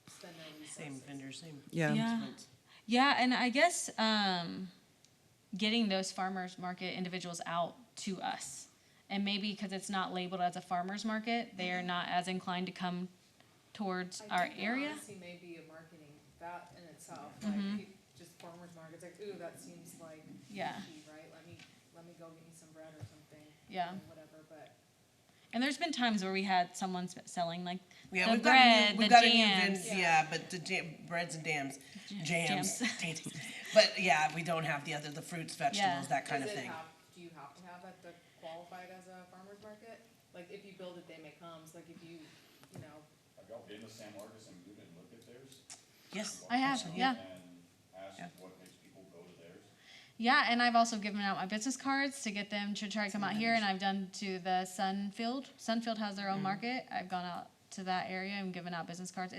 spend their resources. Same vendor, same. yeah. Yeah. Yeah, and I guess, getting those farmers market individuals out to us. And maybe because it's not labeled as a farmers market, they are not as inclined to come towards I our think that area. honestly may be a marketing, that in itself, Mhm. like, just farmer's markets, like, ooh, that seems like Yeah. cheap, right? Let me go get me some bread or something. Yeah. Whatever, but. And there's been times where we had someone selling like Yeah, the we've bread, got the a new jams. yeah, but the breads and jams, jams. Jams. But yeah, we don't have the fruits, vegetables, that kind of thing. Do you have to have that to qualify it as a farmer's market? Like, if you build it, they may come, so like if you know. Have y'all been to San Marcos and Buda and looked at theirs? Yes. I have, Actually, yeah. And asked what makes people go to theirs? Yeah, and I've also given out my business cards to get them to try to come out here, and I've done to the Sunfield. Sunfield has their own market. I've gone out to that area and given out business cards.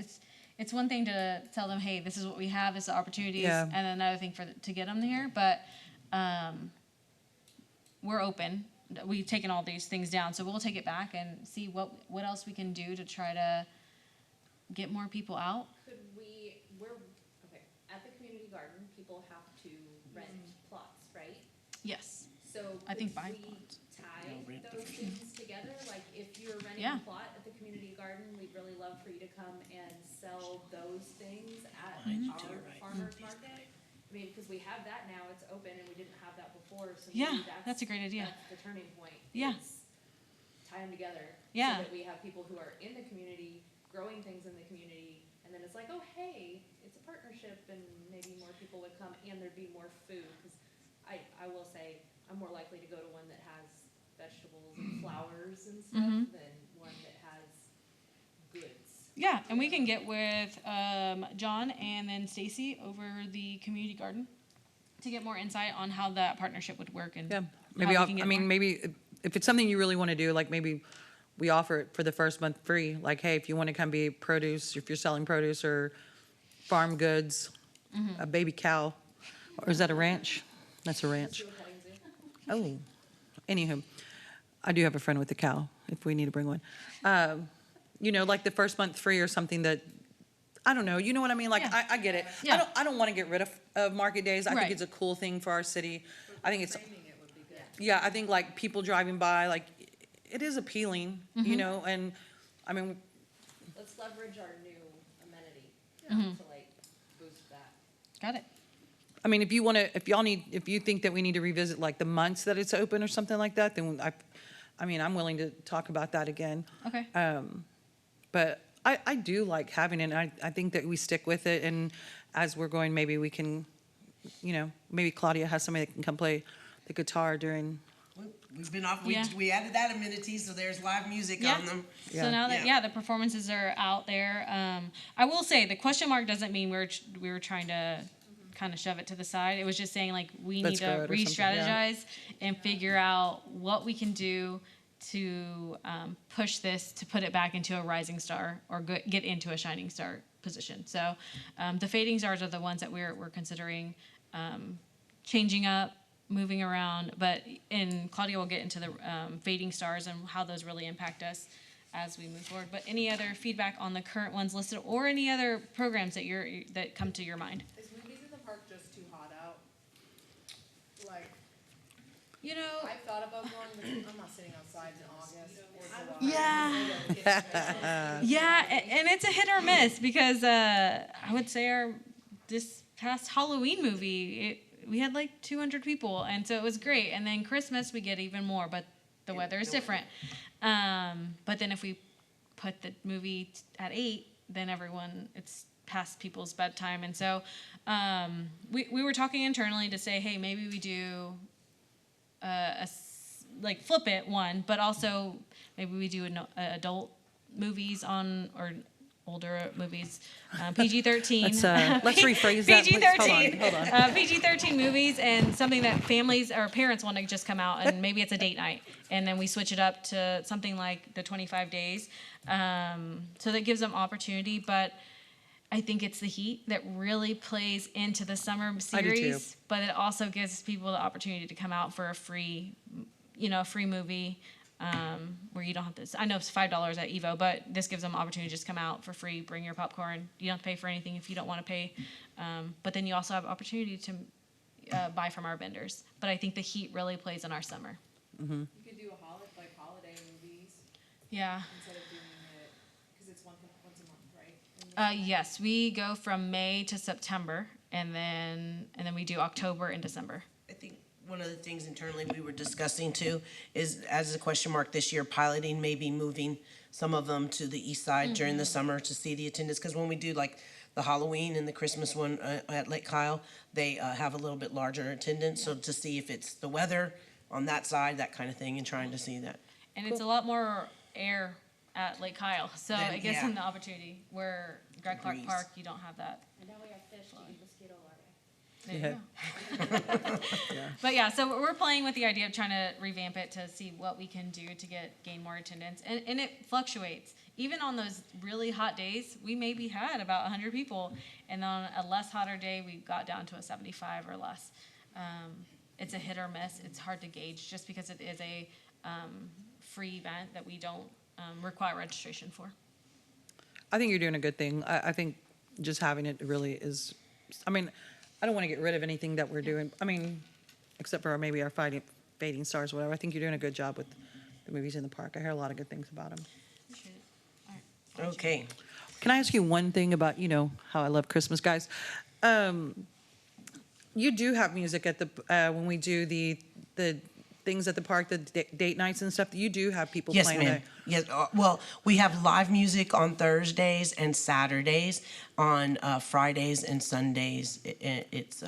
It's one thing to tell them, hey, this is what we have, this is the opportunities, Yeah. and another thing to get them here. But we're open. We've taken all these things down, so we'll take it back and see what else we can do to try to get more people out. Could okay, at the community garden, people have to rent plots, right? Yes. So I think could buying we plots. tie rent the those things together? Like, if you're renting Yeah. a plot at the community garden, we'd really love for you to come and sell those things at our farmer's market. I mean, because we have that now, it's open, and we didn't have that before, so Yeah, maybe that's a great idea. That's the turning point. Yeah. is tie them together. Yeah. So that we have people who are in the community, growing things in the community, and then it's like, oh, hey, it's a partnership, and maybe more people would come, and there'd be more food, because I will say, I'm more likely to go to one that has vegetables and flowers and stuff Mhm. than one that has goods. Yeah, and we can get with John and then Stacy over the community garden to get more insight on how that partnership would work and Yeah, how maybe, we I can get mean, more. maybe if it's something you really want to do, like maybe we offer it for the first month free. Like, hey, if you want to come be produce, if you're selling produce or farm goods, Mm-hmm. a baby cow, or is that a ranch? That's a ranch. Do a petting zoo. Oh, anywho, I do have a friend with a cow, if we need to bring one. You know, like the first month free or something that, I don't know, you know what I mean? Like, Yeah. I get it. Yeah. I don't want to get rid of market days. I Right. think it's a cool thing for our city. I think it's, Framing it would be good. yeah, I think like people driving by, like, it is appealing, you know, and, I mean, Let's leverage our new amenity Mm-hmm. to like boost that. Got it. I mean, if you want to, if you think that we need to revisit like the months that it's open or something like that, then I mean, I'm willing to talk about that again. Okay. But I do like having it, and I think that we stick with it, and as we're going, maybe we can, you know, maybe Claudia has somebody that can come play the guitar during, We've been off, Yeah. we added that amenity, so there's live music Yeah. on them. Yeah. So now that, Yeah. the performances are out there. I will say the question mark doesn't mean we were trying to kind of shove it to the side. It was just saying like we Let's need grow to it or something, yeah. re-strategize and figure out what we can do to push this to put it back into a rising star or get into a shining star position. So the fading stars are the ones that we're considering changing up, moving around. And Claudia will get into the fading stars and how those really impact us as we move forward. But any other feedback on the current ones listed or any other programs that come to your mind? Is movies in the park just too hot out? Like, You know, I thought about going, but I'm not sitting outside in August or July. Yeah. Yeah, and it's a hit or miss because I would say this past Halloween movie, we had like 200 people, and so it was great. And then Christmas, we get even more, but the weather is different. But then if we put the movie at 8, then it's past people's bedtime. And so we were talking internally to say, hey, maybe we do like flip it one, but also maybe we do adult movies or older movies, PG-13. let's rephrase that, please. PG-13. Hold on. PG-13 movies and something that families or parents want to just come out and maybe it's a date night. And then we switch it up to something like the 25 days. So that gives them opportunity, but I think it's the heat that really plays into the summer I do too. series, but it also gives people the opportunity to come out for a free movie where you don't have to. I know it's $5 at Evo, but this gives them opportunity to just come out for free, bring your popcorn. You don't have to pay for anything if you don't want to pay, but then you also have opportunity to buy from our vendors. But I think the heat really plays in our summer. You could do holiday movies Yeah. instead of doing it, because it's once a month, right? In the summer? Yes, we go from May to September, and then we do October and December. I think one of the things internally we were discussing too is, as a question mark this year, piloting, maybe moving some of them to the east side during the summer to see the attendance. Because when we do like the Halloween and the Christmas one at Lake Kyle, they have a little bit larger attendance. So to see if it's the weather on that side, that kind of thing, and trying to see that. And it's a lot more air at Lake Kyle, so Then, it gives yeah. them the opportunity, where Greg Clark Breeze. Park, you don't have that. And now we have fish to eat mosquito larvae. There you go. But yeah, so we're playing with the idea of trying to revamp it to see what we can do to gain more attendance. And it fluctuates. Even on those really hot days, we maybe had about 100 people. And on a less hotter day, we got down to a 75 or less. It's a hit or miss. It's hard to gauge just because it is a free event that we don't require registration for. I think you're doing a good thing. I think just having it really is, I mean, I don't want to get rid of anything that we're doing. I mean, except for maybe our fading stars, whatever. I think you're doing a good job with the movies in the park. I hear a lot of good things about them. Appreciate it. All right. Okay. Can I ask you one thing about, how I love Christmas, guys? You do have music at the, when we do the things at the park, the date nights and stuff, you do have people Yes, playing ma'am. there. Yes, well, we have live music on Thursdays and Saturdays. On Fridays and Sundays, it's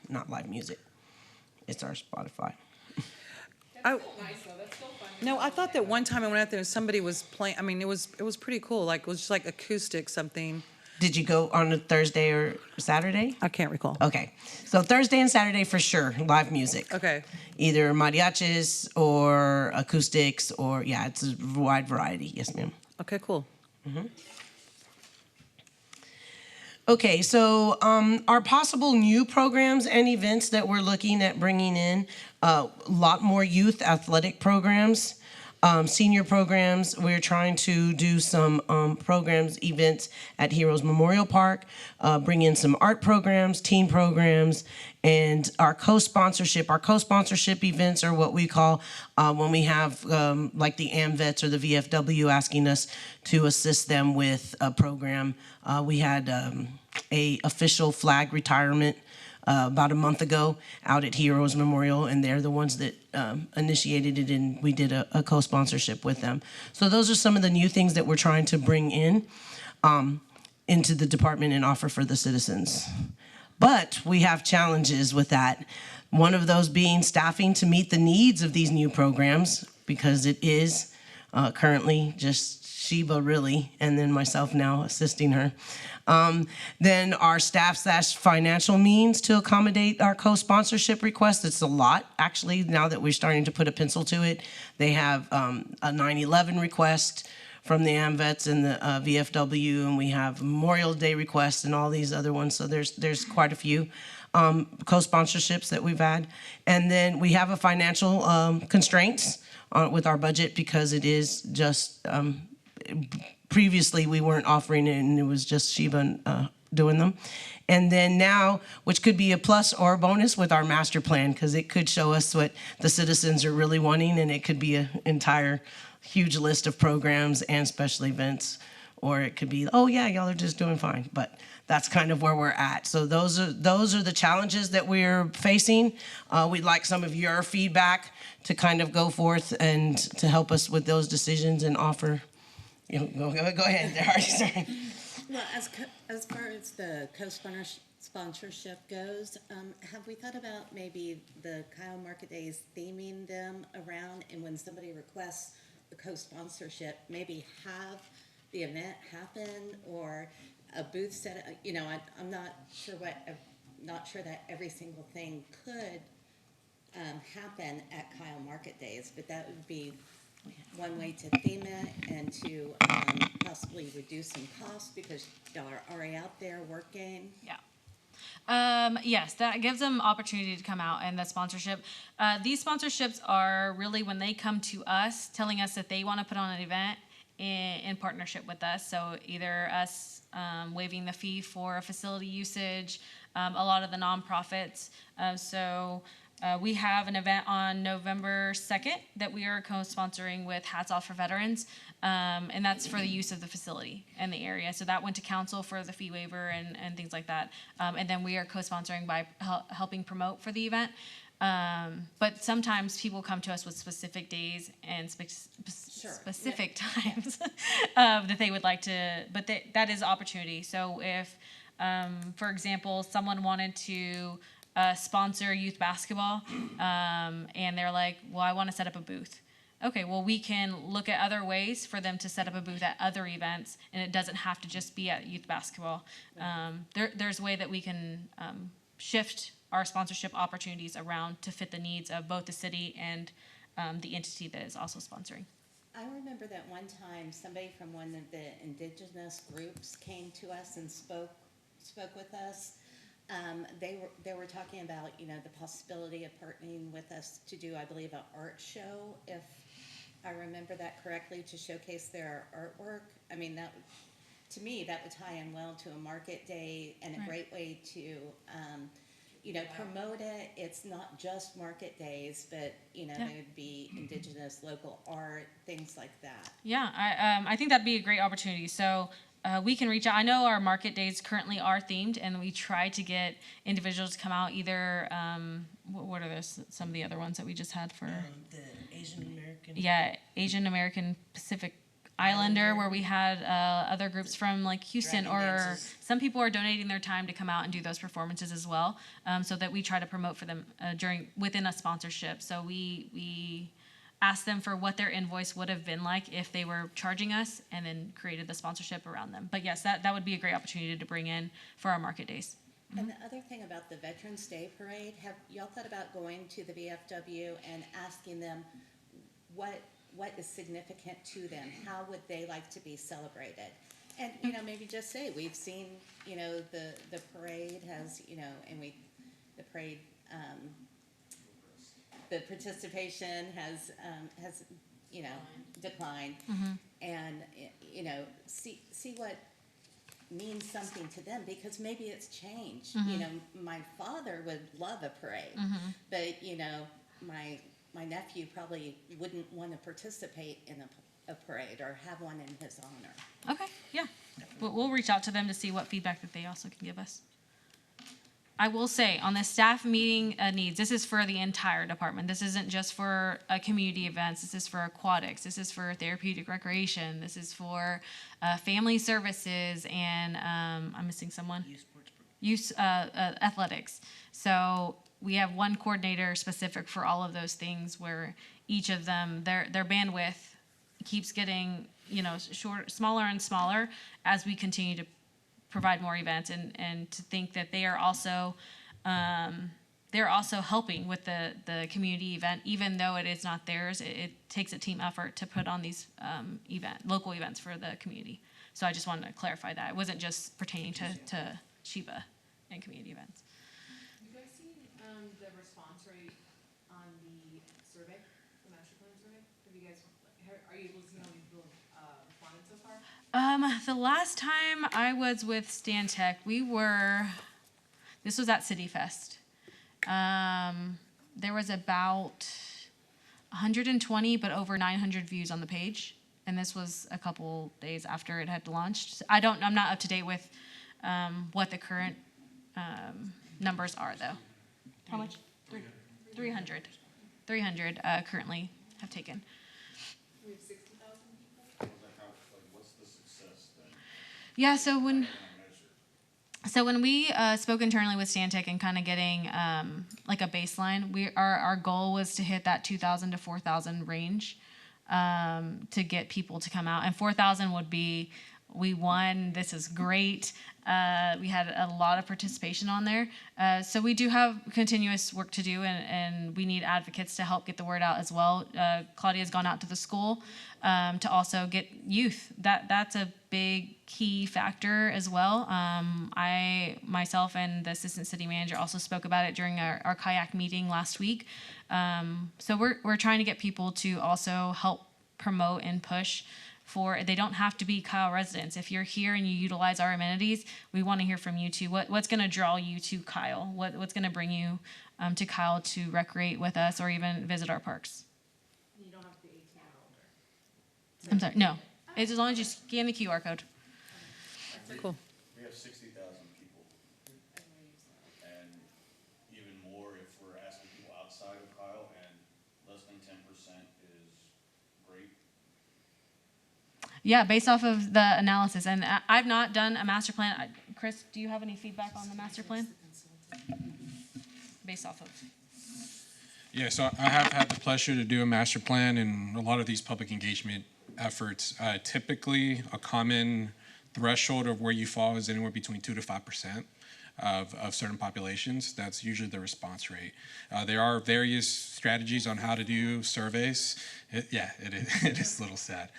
not live music. It's our Spotify. I- That's still nice though, that's still fun. No, I thought that one time I went out there and somebody was playing, I mean, it was pretty cool, like, it was just like acoustic something. Did you go on a Thursday or Saturday? I can't recall. Okay, so Thursday and Saturday for sure, live music. Okay. Either mariachis or acoustics or, yeah, it's a wide variety. Yes, ma'am. Okay, cool. Okay, so our possible new programs and events that we're looking at bringing in, a lot more youth athletic programs, senior programs. We're trying to do some programs, events at Heroes Memorial Park, bring in some art programs, teen programs, and our co-sponsorship. Our co-sponsorship events are what we call when we have like the AMVETS or the VFW asking us to assist them with a program. We had a official flag retirement about a month ago out at Heroes Memorial, and they're the ones that initiated it, and we did a co-sponsorship with them. So those are some of the new things that we're trying to bring in into the department and offer for the citizens. But we have challenges with that. One of those being staffing to meet the needs of these new programs, because it is currently just Sheba really, and then myself now assisting her. Then our staff/financial means to accommodate our co-sponsorship request. It's a lot, actually, now that we're starting to put a pencil to it. They have a 9/11 request from the AMVETS and the VFW, and we have Memorial Day requests and all these other ones. So there's quite a few co-sponsorships that we've had. And then we have a financial constraints with our budget, because it is just previously we weren't offering it, and it was just Sheba doing them. And then now, which could be a plus or a bonus with our master plan, because it could show us what the citizens are really wanting, and it could be an entire huge list of programs and special events, or it could be, oh yeah, y'all are just doing fine. But that's kind of where we're at. So those are the challenges that we're facing. We'd like some of your feedback to kind of go forth and to help us with those decisions and offer. Go ahead, Darcy. Well, as far as the co-sponsorship goes, have we thought about maybe the Kyle Market Days theming them around, and when somebody requests the co-sponsorship, maybe have the event happen, or a booth set? I'm not sure that every single thing could happen at Kyle Market Days, but that would be one way to theme it and to possibly reduce some costs, because y'all are already out there working. Yeah. Yes, that gives them opportunity to come out, and the sponsorship. These sponsorships are really when they come to us, telling us that they want to put on an event in partnership with us. So either us waiving the fee for facility usage, a lot of the nonprofits. We have an event on November 2nd that we are co-sponsoring with Hats Off for Veterans, and that's for the use of the facility and the area. So that went to council for the fee waiver and things like that. And then we are co-sponsoring by helping promote for the event. But sometimes people come to us with specific days and specific times that they would like to, but that is opportunity. So if, for example, someone wanted to sponsor youth basketball, and they're like, well, I want to set up a booth. Okay, well, we can look at other ways for them to set up a booth at other events, and it doesn't have to just be at youth basketball. There's a way that we can shift our sponsorship opportunities around to fit the needs of both the city and the entity that is also sponsoring. I remember that one time somebody from one of the indigenous groups came to us and spoke with us. They were talking about, you know, the possibility of partnering with us to do, I believe, an art show, if I remember that correctly, to showcase their artwork. I mean, that, to me, that would tie in well to a market day and a Right. great way to, you know, promote it. It's not just market days, but, you know, Yeah. there would be indigenous, local art, things like that. Yeah, I think that'd be a great opportunity. So we can reach out. I know our market days currently are themed, and we try to get individuals to come out. Either what are those? Some of the other ones that we just had for The Asian American. yeah, Asian American Pacific Islander, where we had other groups from like Houston, Dragon or dances. some people are donating their time to come out and do those performances as well, so that we try to promote for them within a sponsorship. So we asked them for what their invoice would have been like if they were charging us, and then created the sponsorship around them. But yes, that would be a great opportunity to bring in for our market days. And the other thing about the Veterans Day Parade, have y'all thought about going to the VFW and asking them what is significant to them? How would they like to be celebrated? And, you know, maybe just say, we've seen, you know, the parade has, you know, the parade, the participation has, you know, declined. And, you know, see what means something to them, because maybe it's changed. You know, my father would love a parade, but, you know, my nephew probably wouldn't want to participate in a parade or have one in his honor. Okay, yeah. We'll reach out to them to see what feedback that they also can give us. I will say, on the staff meeting needs, this is for the entire department. This isn't just for community events. This is for aquatics. This is for therapeutic recreation. This is for family services, and I'm missing someone. Youth athletics. So we have one coordinator specific for all of those things, where each of them, their bandwidth keeps getting, you know, smaller and smaller as we continue to provide more events, and to think that they are also helping with the community event, even though it is not theirs. It takes a team effort to put on these local events for the community. So I just wanted to clarify that it wasn't just pertaining to Sheba and community events. You guys seen the response rate on the survey, the master plan survey? Have you guys, are you able to see how many people responded so far? The last time I was with Stan Tech, this was at City Fest. There was about 120, but over 900 views on the page. And this was a couple days after it had launched. I'm not up to date with what the current numbers are, though. How much? 300. 300 currently have taken. We have 60,000 people? What's the success then? Yeah, so when we spoke internally with Stantec and kind of getting like a baseline, our goal was to hit that 2,000 to 4,000 range to get people to come out. And 4,000 would be, we won, this is great. We had a lot of participation on there. So we do have continuous work to do, and we need advocates to help get the word out as well. Claudia's gone out to the school to also get youth. That's a big key factor as well. I, myself, and the assistant city manager also spoke about it during our kayak meeting last week. So we're trying to get people to also help promote and push they don't have to be Kyle residents. If you're here and you utilize our amenities, we want to hear from you too. What's going to draw you to Kyle? What's going to bring you to Kyle to recreate with us or even visit our parks? You don't have to be 18 or older. I'm sorry, no. It's as long as you scan the QR code. Cool. We have 60,000 people, and even more if we're asking people outside of Kyle, and less than 10% is great. Yeah, based off of the analysis. And I've not done a master plan. Chris, do you have any feedback on the master plan? Based off of. Yeah, so I have had the pleasure to do a master plan and a lot of these public engagement efforts. Typically, a common threshold of where you fall is anywhere between 2 to 5% of certain populations. That's usually the response rate. There are various strategies on how to do surveys. It is a little sad.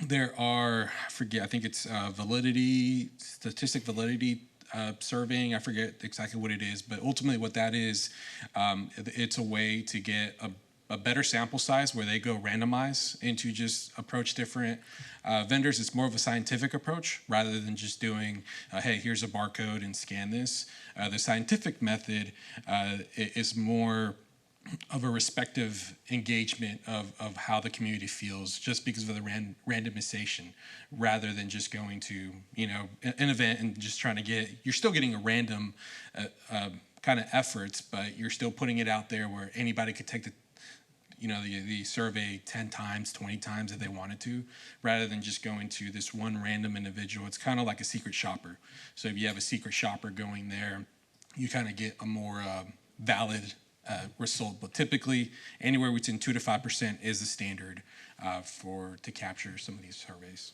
There are, I think it's statistic validity surveying. I forget exactly what it is, but ultimately what that is, it's a way to get a better sample size where they go randomize and to just approach different vendors. It's more of a scientific approach rather than just doing, hey, here's a barcode and scan this. The scientific method is more of a respective engagement of how the community feels just because of the randomization rather than just going to, an event and just trying to you're still getting a random kind of efforts, but you're still putting it out there where anybody could take the survey 10 times, 20 times if they wanted to, rather than just going to this one random individual. It's kind of like a secret shopper. So if you have a secret shopper going there, you kind of get a more valid result. But typically, anywhere between 2 to 5% is the standard to capture some of these surveys.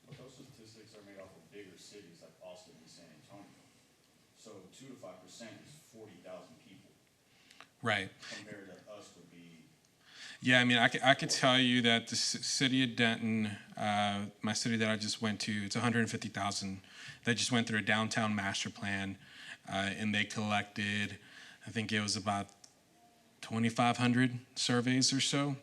But those statistics are made off of bigger cities like Austin and San Antonio. So 2 to 5% is 40,000 people. Right. Compared to us would be. Yeah, I mean, I could tell you that the city of Denton, my city that I just went to, it's 150,000. They just went through a downtown master plan, and they collected, I think it was about 2,500 surveys or so.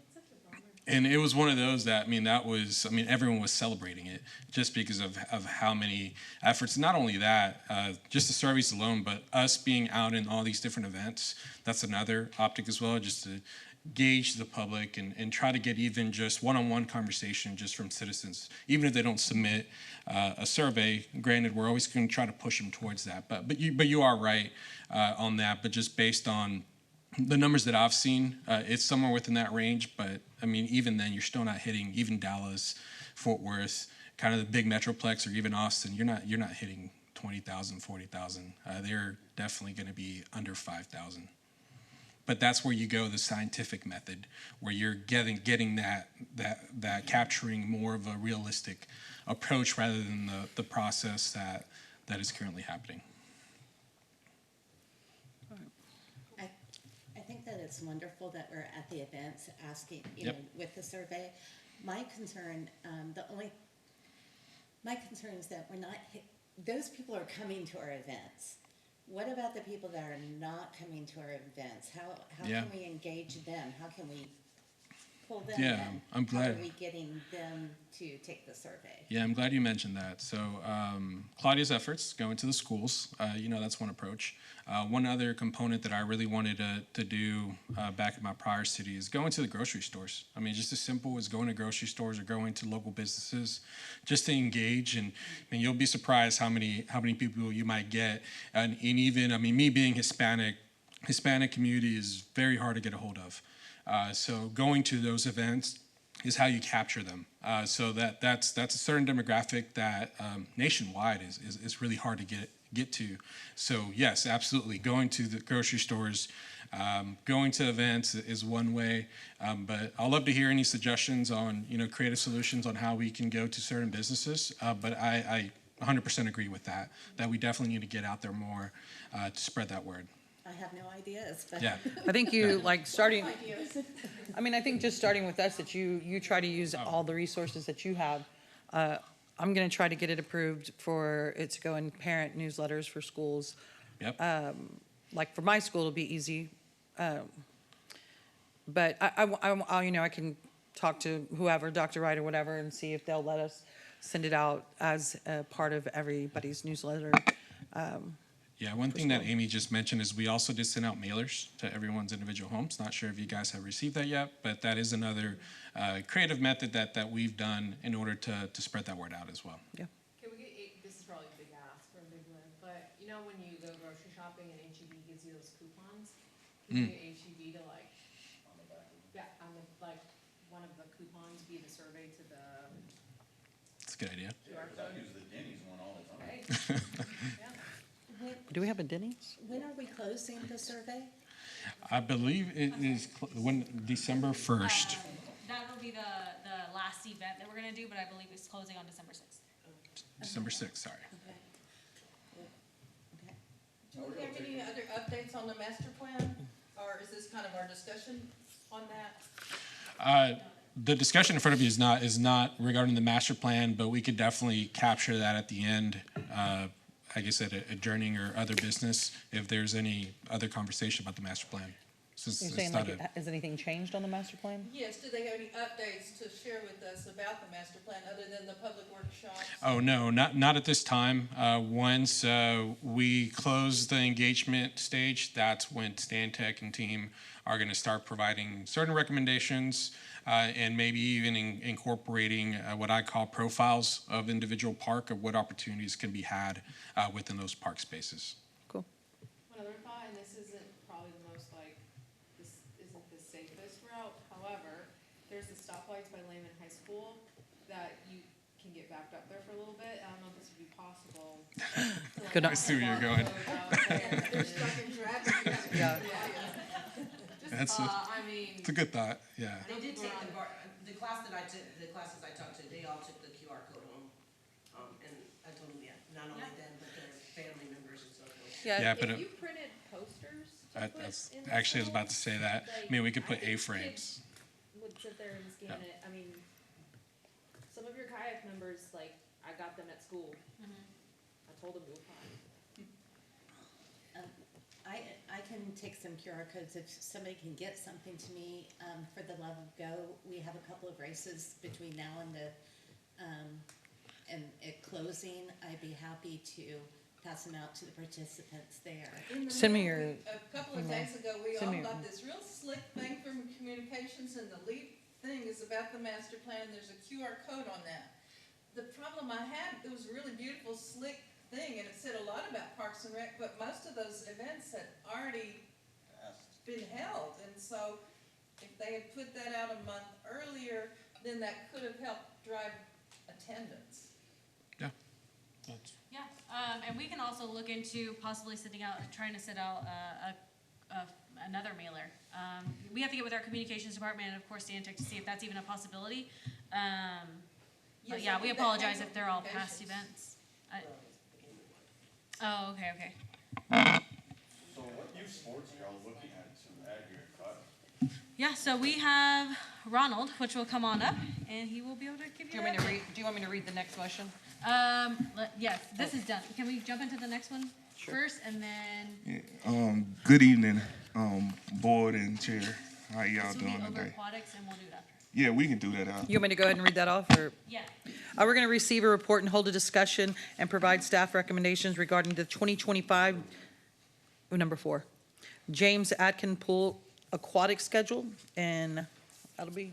And it was one of those that, everyone was celebrating it just because of how many efforts. Not only that, just the surveys alone, but us being out in all these different events, that's another optic as well, just to gauge the public and try to get even just one-on-one conversation just from citizens, even if they don't submit a survey. Granted, we're always going to try to push them towards that, but you are right on that. But just based on the numbers that I've seen, it's somewhere within that range. But even then, you're still not hitting even Dallas, Fort Worth, kind of the big metroplex, or even Austin. You're not hitting 20,000, 40,000. They're definitely going to be under 5,000. But that's where you go the scientific method, where you're getting that capturing more of a realistic approach rather than the process that is currently happening. I think that it's wonderful that we're at the events asking, Yep. with the survey. My concern is that we're not, those people are coming to our events. What about the people that are not coming to our events? How Yeah. can we engage them? How can we pull them Yeah, in? I'm glad. How are we getting them to take the survey? Yeah, I'm glad you mentioned that. So Claudia's efforts going to the schools, that's one approach. One other component that I really wanted to do back in my prior city is going to the grocery stores. Just as simple as going to grocery stores or going to local businesses, just to engage. And you'll be surprised how many people you might get. And even, me being Hispanic community is very hard to get a hold of. So going to those events is how you capture them. So that's a certain demographic that nationwide is really hard to get to. So yes, absolutely, going to the grocery stores, going to events is one way. But I'd love to hear any suggestions on creative solutions on how we can go to certain businesses. But I 100% agree with that we definitely need to get out there more to spread that word. I have no ideas, but. Yeah. I think starting, I think just starting with us, that you try to use all the resources that you have. I'm going to try to get it approved for it to go in parent newsletters for schools. Yep. Like for my school, it'll be easy. But I can talk to whoever, Dr. Wright or whatever, and see if they'll let us send it out as a part of everybody's newsletter. Yeah, one thing that Amy just mentioned is we also did send out mailers to everyone's individual homes. Not sure if you guys have received that yet, but that is another creative method that we've done in order to spread that word out as well. Yeah. Can we get, this is probably a big ask or a big one, but you know when you go grocery shopping and HEB gives you those coupons? Can you get HEB to like, On the back of it. yeah, on the, like, one of the coupons be the survey to the It's a good idea. Yeah, 'cause I use the Denny's one all the time. right? Yeah. Do we have a Denny's? When are we closing the survey? I believe it is when December 1st. That will be the last event that we're gonna do, but I believe it's closing on December 6th. December 6th, sorry. Okay. Okay. Do we have any other updates on the master plan? Or is this kind of our discussion on that? The discussion in front of you is not regarding the master plan, but we could definitely capture that at the end. Like I said, adjourning or other business, if there's any other conversation about the master plan. Since You're it's saying not like, has anything changed on the master plan? Yes, do they have any updates to share with us about the master plan other than the public workshops? Oh, no, not at this time. Once we close the engagement stage, that's when Stan Tech and team are going to start providing certain recommendations and maybe even incorporating what I call profiles of individual park of what opportunities can be had within those park spaces. Cool. One other thought, and this isn't probably the most like, this isn't the safest route, however, there's the stoplights by Lehman High School that you can get backed up there for a little bit. I don't know if this would be possible. Good I see where you're going. They're stuck in traffic. Yeah. That's I mean, it's a good thought, yeah. They did take the class that I took, the classes I taught to, they all took the QR code home. And I told them, yeah, not only them, but their family members and so forth. Yeah, but if you printed posters to put that's in the actually I was about to schools, say that. I mean, we could put A-frames. would sit there and scan it. I mean, some of your kayak members, like, I got them at school. I told them to apply. I can take some QR codes if somebody can get something to me, for the love of go. We have a couple of races between now and and it closing. I'd be happy to pass them out to the participants there. Send me your. A couple of days ago, we Send all me your- got this real slick thing from communications, and the lead thing is about the master plan, and there's a QR code on that. The problem I had, it was a really beautiful, slick thing, and it said a lot about Parks and Rec, but most of those events had already been held, and so if they had put that out a month earlier, then that could have helped drive attendance. Yeah. Yeah, and we can also look into possibly trying to send out another mailer. We have to get with our communications department and of course Stantec to see if that's even a possibility. But Yes, yeah, I we think that apologize came if from they're all past communications. events. Oh, okay. So what youth sports are y'all looking at to add here at Kyle? Yeah, so we have Ronald, which will come on up, and he will be able to give Do you you want me that. to read, do you want me to read the next motion? Yes, this is done. Can we jump into the next one first, and then Good evening, board and chair. How y'all this will be doing over today? aquatics, and we'll do it after. Yeah, we can do that out. You want me to go ahead and read that off, or? Yeah. We're going to receive a report and hold a discussion and provide staff recommendations regarding the 2025, number 4, James Atkin Pool Aquatic Schedule, and that'll be,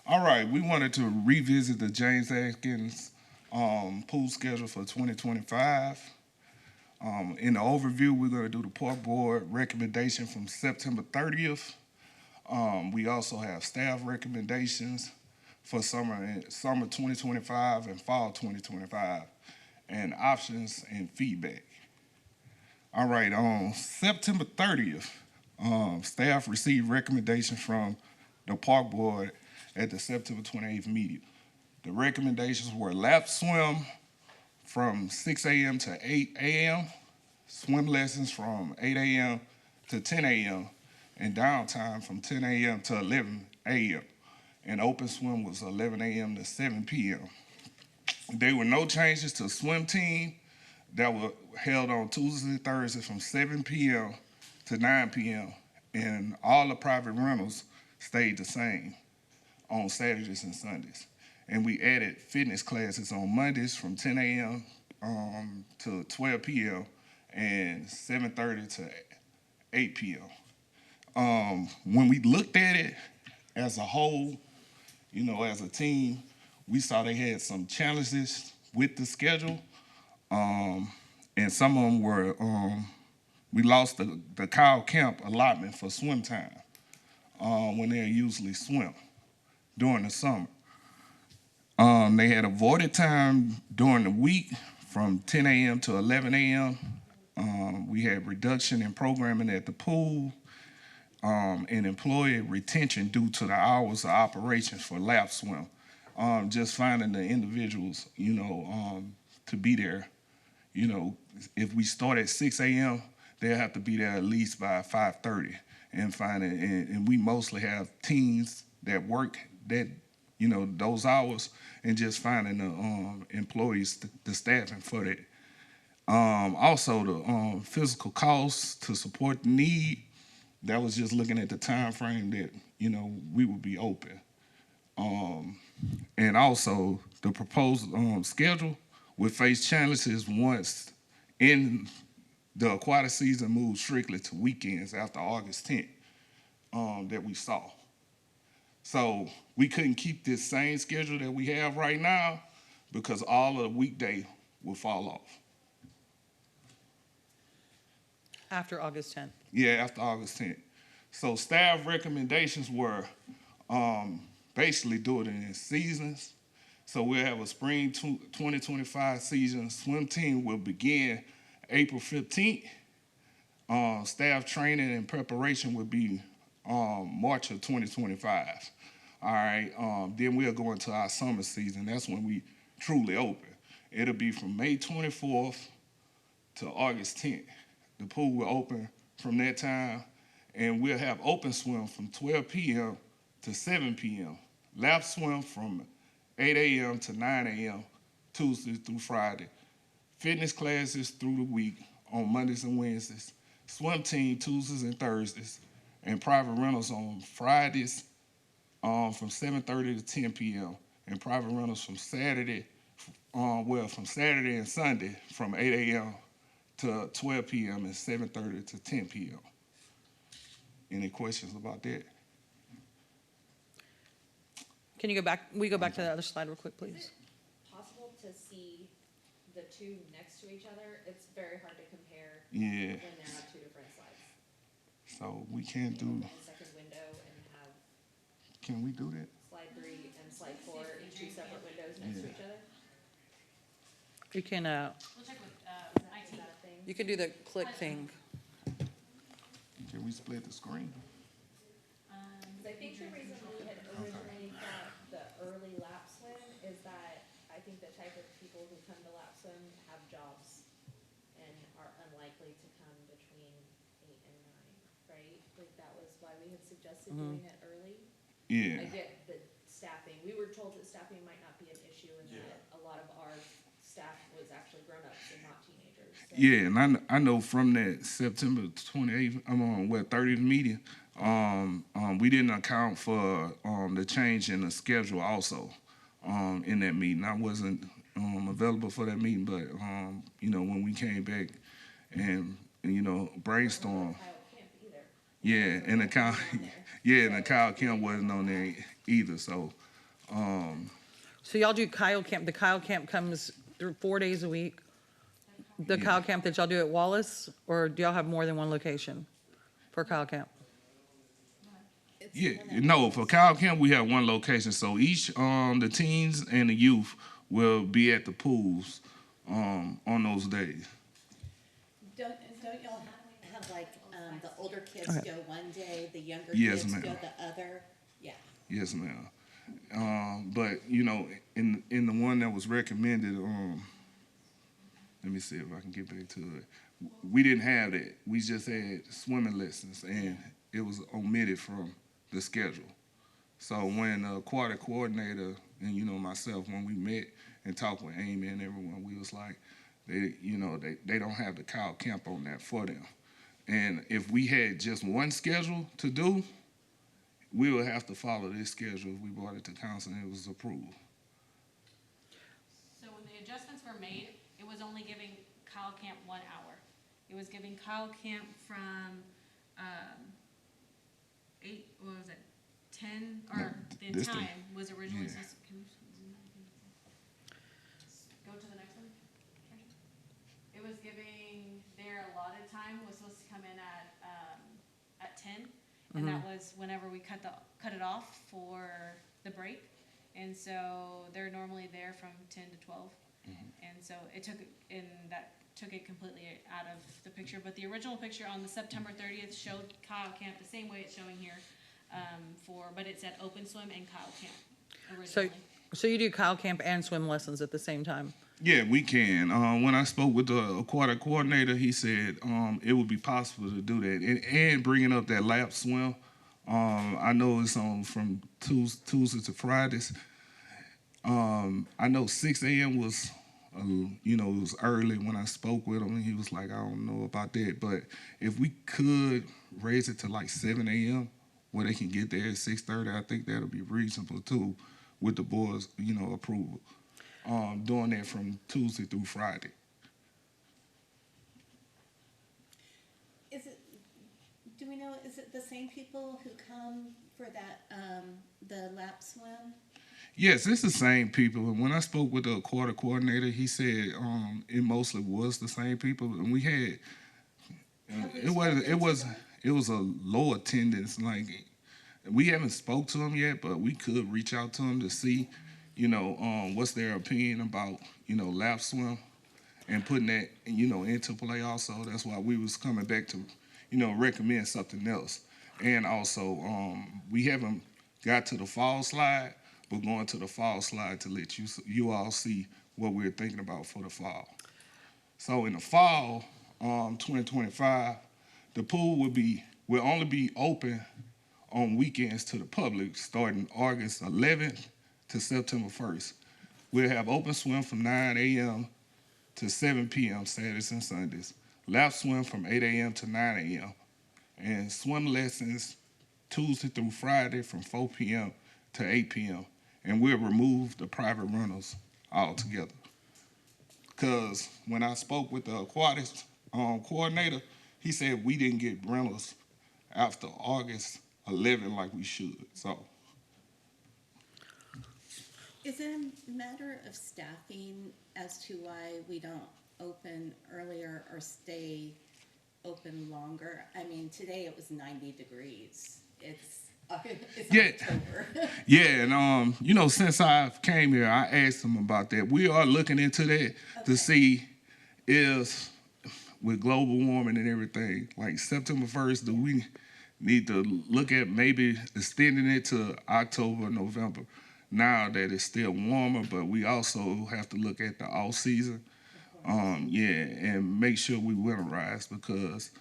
All right, we wanted to revisit the James Atkins pool schedule for 2025. In the overview, we're going to do the park board recommendation from September 30th. We also have staff recommendations for summer 2025 and fall 2025, and options and feedback. All right, on September 30th, staff received recommendations from the park board at the September 28th meeting. The recommendations were lap swim from 6 a.m. to 8 a.m., swim lessons from 8 a.m. to 10 a.m., and downtime from 10 a.m. to 11 a.m. And open swim was 11 a.m. to 7 p.m. There were no changes to swim team that were held on Tuesday and Thursday from 7 p.m. to 9 p.m. And all the private rentals stayed the same. on Saturdays and Sundays. And we added fitness classes on Mondays from 10 a.m. To 12 p.m. and 7:30 to 8 p.m. When we looked at it as a whole, you know, as a team, we saw they had some challenges with the schedule. And some of them were, we lost the cow camp allotment for swim time when they usually swim during the summer. They had avoided time during the week from 10 a.m. to 11 a.m. We had reduction in programming at the pool and employee retention due to the hours of operations for lap swim. Just finding the individuals, you know, to be there. You know, if we start at 6 a.m., they'll have to be there at least by 5:30. And we mostly have teens that work that, you know, those hours, and just finding the employees, the staffing for that. Also, the physical costs to support the need, that was just looking at the time frame that, you know, we would be open. And also, the proposed schedule would face challenges once in the aquatic season moved strictly to weekends after August 10th that we saw. So we couldn't keep this same schedule that we have right now because all of the weekday will fall off. After August 10th. Yeah, after August 10th. So staff recommendations were basically do it in seasons. So we'll have a spring 2025 season. Swim team will begin April 15th. Staff training and preparation will be March of 2025. All right, then we'll go into our summer season. That's when we truly open. It'll be from May 24th to August 10th. The pool will open from that time, and we'll have open swim from 12 p.m. to 7 p.m. Lap swim from 8 a.m. to 9 a.m. Tuesday through Friday. Fitness classes through the week on Mondays and Wednesdays. Swim team Tuesdays and Thursdays, and private rentals on Fridays from 7:30 to 10 p.m. and private rentals from Saturday, from Saturday and Sunday from 8 a.m. to 12 p.m. and 7:30 to 10 p.m. Any questions about that? Can you go back, we go back to the other slide real quick, please? Possible to see the two next to each other? It's very hard to compare Yeah. when they're on two different slides. So we can't do. Open the second window and have Can we do that? slide 3 and slide 4 in two separate windows next to Yeah. each other. You can, We'll check with Is that a thing? you can do the click thing. Can we split the screen? Because I think the reason we had originally thought the early lap swim is that I think the type of people who come to lap swim have jobs and are unlikely to come between 8 and 9, right? Like that was why we had suggested doing it early. I Yeah. get the staffing. We were told that staffing might not be an issue and that a lot of our staff was actually grown-ups and not teenagers. So. Yeah, and I know from that September 28th, 30th meeting, we didn't account for the change in the schedule also in that meeting. I wasn't available for that meeting, but you know, when we came back and you know, brainstorm. Kyle Camp either. Yeah, and the cow, yeah, and the cow camp wasn't on there either. So, So y'all do Kyle Camp, the Kyle Camp comes through 4 days a week? The Kyle Camp that y'all do at Wallace, or do y'all have more than one location for Kyle Camp? yeah, no, for cow camp we have one location. So each the teens and the youth will be at the pools on those days. Don't y'all have like, the older kids Okay. go one day, the younger Yes, kids ma'am. go the other? Yeah. Yes, ma'am. But you know, in the one that was recommended, let me see if I can get back to it. We didn't have that. We just had swimming lessons, and it was omitted from the schedule. So when the aquatic coordinator and you know myself, when we met and talked with Amy and everyone, we was like, they don't have the cow camp on that for them. And if we had just one schedule to do, we will have to follow this schedule if we brought it to council and it was approved. So when the adjustments were made, it was only giving Kyle Camp 1 hour. It was giving Kyle Camp from, 10, or the This time thing. was originally Yeah. supposed to, go to the next one. It was giving, their allotted time was supposed to come in at 10, and that was whenever we cut it off for the break. And so they're normally there from 10 to 12. And so it took it completely out of the picture. But the original picture on the September 30th showed Kyle Camp the same way it's showing here, but it said open swim and Kyle Camp originally. So you do Kyle Camp and swim lessons at the same time? Yeah, we can. When I spoke with the aquatic coordinator, he said it would be possible to do that. And bringing up that lap swim, I know it's on from Tuesdays to Fridays. I know 6 a.m. was, it was early when I spoke with him, and he was like, I don't know about that. But if we could raise it to like 7 a.m., where they can get there at 6:30, I think that'll be reasonable too, with the board's, approval. Doing that from Tuesday through Friday. Do we know, is it the same people who come for that, the lap swim? Yes, it's the same people. And when I spoke with the aquatic coordinator, he said it mostly was the same people. And we had it was a low attendance. Like, we haven't spoke to them yet, but we could reach out to them to see, what's their opinion about, lap swim and putting that, into play also. That's why we was coming back to, recommend something else. And also, we haven't got to the fall slide, but going to the fall slide to let you all see what we're thinking about for the fall. So in the fall, 2025, the pool will only be open on weekends to the public starting August 11th to September 1st. We'll have open swim from 9 a.m. to 7 p.m. Saturdays and Sundays, lap swim from 8 a.m. to 9 a.m., and swim lessons Tuesday through Friday from 4 p.m. to 8 p.m. And we'll remove the private rentals altogether. Because when I spoke with the aquatics coordinator, he said we didn't get rentals after August 11 like we should. So, Is it a matter of staffing as to why we don't open earlier or stay open longer? I mean, today it was 90 degrees. It's October. Yeah, and since I came here, I asked him about that. We are looking into that to see if, with global warming and everything, like September 1st, do we need to look at maybe extending it to October, November, now that it's still warmer, but we also have to look at the off season, and make sure we winterize, because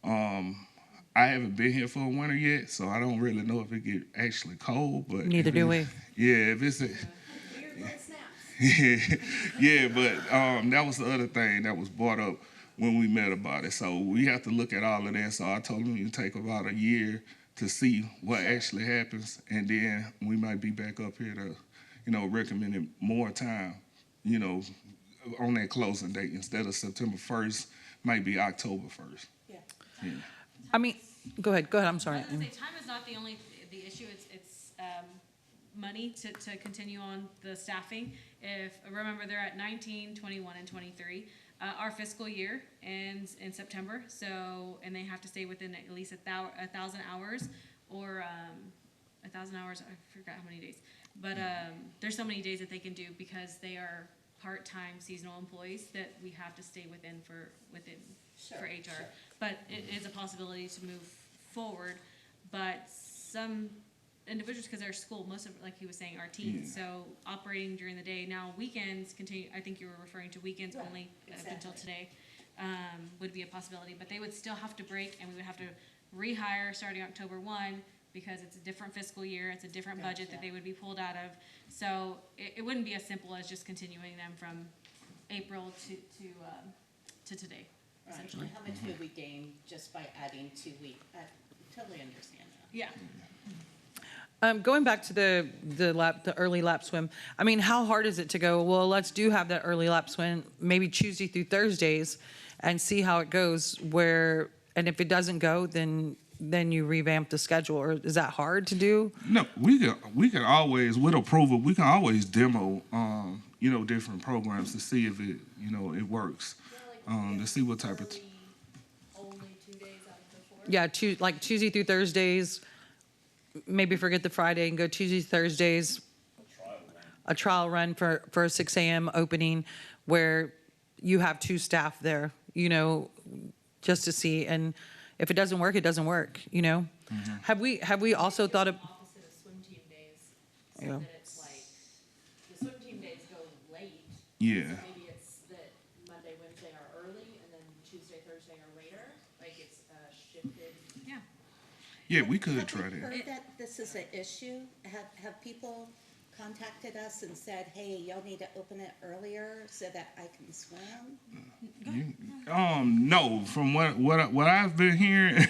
I haven't been here for a winter yet, so I don't really know if it get actually cold. But Neither do we. Yeah, if it's yeah, but that was the other thing that was brought up when we met about it. So we have to look at all of that. So I told him it would take about a year to see what actually happens, and then we might be back up here to, recommending more time, on that closing date instead of September 1st, might be October 1st. Yeah. I mean, go ahead, I'm sorry. I was gonna say, time is not the issue, it's money to continue on the staffing. Remember, they're at 19, 21, and 23. Our fiscal year ends in September, and they have to stay within at least 1,000 hours, or 1,000 hours, I forgot how many days. But there's so many days that they can do because they are part-time seasonal employees that we have to stay within for HR. Sure. But it is a possibility to move forward. But some individuals, because they're school, most of, like he was saying, are teens. Yeah. So operating during the day. Now weekends continue. I think you were referring to weekends only exactly. until today would be a possibility. But they would still have to break, and we would have to rehire starting October 1 because it's a different fiscal year. It's a different budget that they would be pulled out of. So it wouldn't be as simple as just continuing them from April to today. Essentially. Right. How much would we gain just by adding 2 weeks? I totally understand that. Yeah. Going back to the early lap swim, I mean, how hard is it to go, well, let's have that early lap swim, maybe Tuesday through Thursdays, and see how it goes, and if it doesn't go, then you revamp the schedule, or is that hard to do? No, we can always, with approval, we can always demo, different programs to see if it, it works. To see what type of. Only 2 days out of the 4? Yeah, like Tuesday through Thursdays, maybe forget the Friday and go Tuesdays, Thursdays, a trial run for a 6 a.m. opening where you have 2 staff there, just to see. And if it doesn't work, it doesn't work, Have we also thought of, Opposite of swim team days, so Yeah. that it's like, the swim team days go late. Yeah. So maybe it's that Monday, Wednesday are early, and then Tuesday, Thursday are later, like it's shifted. Yeah. Yeah, we could Have try we that. heard that this is an issue? Have people contacted us and said, hey, y'all need to open it earlier so that I can swim? No, from what I've been hearing,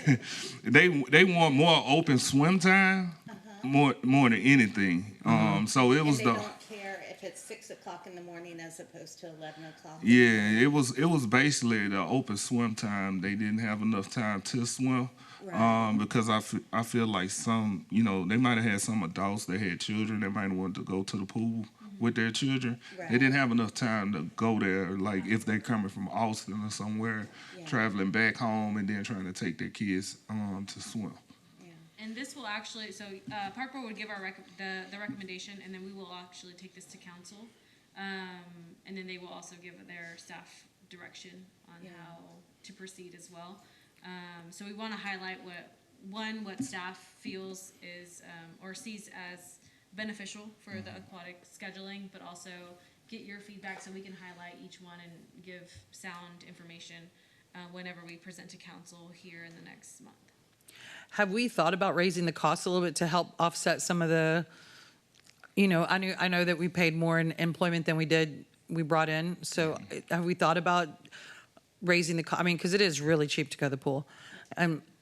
they want more open swim time, more than anything. So it was And they the. don't care if it's 6 o'clock in the morning as opposed to 11 o'clock? Yeah, it was basically the open swim time. They didn't have enough time to swim. Right. Because I feel like some, they might have had some adults that had children that might have wanted to go to the pool with their children. Right. They didn't have enough time to go there, like if they're coming from Austin or somewhere, Yeah. traveling back home and then trying to take their kids to swim. And this will actually, so Park Board would give the recommendation, and then we will actually take this to council. And then they will also give their staff direction on Yeah. how to proceed as well. So we want to highlight what staff feels is, or sees as beneficial for the aquatic scheduling, but also get your feedback so we can highlight each one and give sound information whenever we present to council here in the next month. have we thought about raising the cost a little bit to help offset some of the, I know that we paid more in employment than we brought in, so have we thought about raising because it is really cheap to go to the pool,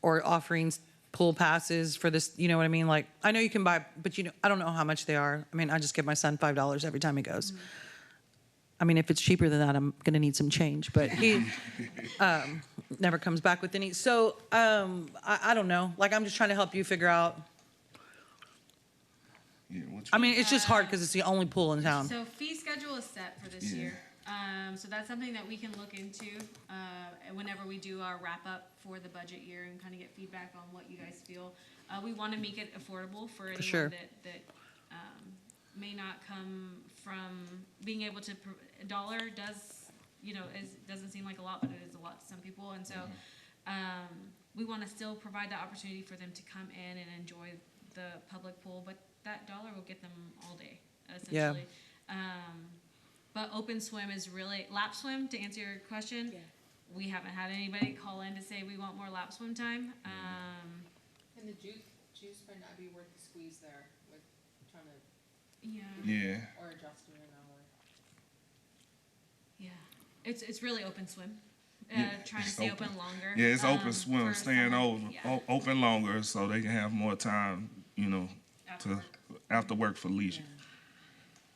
or offering pool passes for this, you know what I mean? Like, I know you can buy, but I don't know how much they are. I mean, I just give my son $5 every time he goes. I mean, if it's cheaper than that, I'm gonna need some change, but he never comes back with any. So, I don't know, like, I'm just trying to help you figure out. Yeah, I mean, it's just hard because it's the only pool in town. So fee schedule is set for this Yeah. year. So that's something that we can look into whenever we do our wrap up for the budget year and kind of get feedback on what you guys feel. We want to make it affordable for anyone sure. that may not come from being able to. A dollar doesn't seem like a lot, but it is a lot to some people, and so we want to still provide the opportunity for them to come in and enjoy the public pool, but that dollar will get them all day essentially. But open swim is really, lap swim, to answer your question, Yeah. we haven't had anybody call in to say we want more lap swim time. And the juice might not be worth the squeeze there with trying to, Yeah, Yeah. or adjusting an hour. yeah. It's really open swim. Yeah, Trying to it's stay open. open longer. Yeah, it's open swim, for staying summer. Yeah. open longer so they can have more time, After to work. after work for leisure.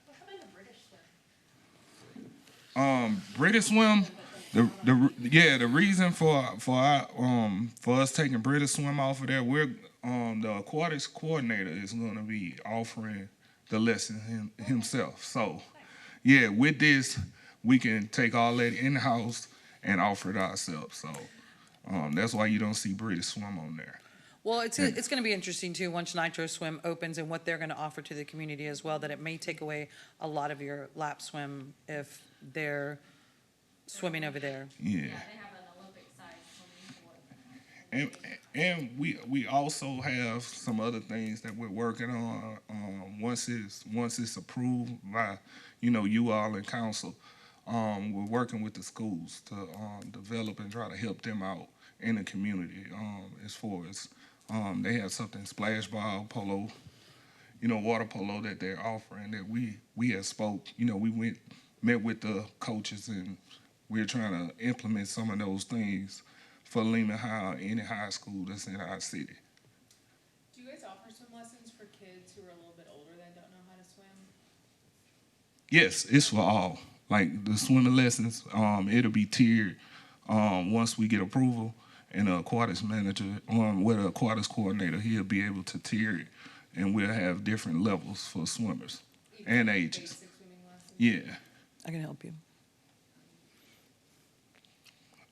What happened to British swim? British swim, the reason for us taking British swim off of there, we're the aquatics coordinator is going to be offering the lesson himself. So, yeah, with this we can take all that in house and offer it ourselves. So, that's why you don't see British swim on there. Well, it's going to be interesting too, once Nitro Swim opens and what they're going to offer to the community as well, that it may take away a lot of your lap swim if they're swimming over there. Yeah. Yeah, they have an Olympic size swimming pool. And we also have some other things that we're working on. Once it's approved by, you all in council, we're working with the schools to develop and try to help them out in the community. As far as they have something splash ball, polo, water polo that they're offering that we have spoke. We met with the coaches and we're trying to implement some of those things for Lehman High or any high school that's in our city. Do you guys offer swim lessons for kids who are a little bit older that don't know how to swim? Yes, it's for all. Like the swimming lessons, it'll be tiered once we get approval, and the aquatics manager, with the aquatics coordinator, he'll be able to tier it, and we'll have different levels for swimmers and ages. Basic swimming lessons? Yeah. I can help you.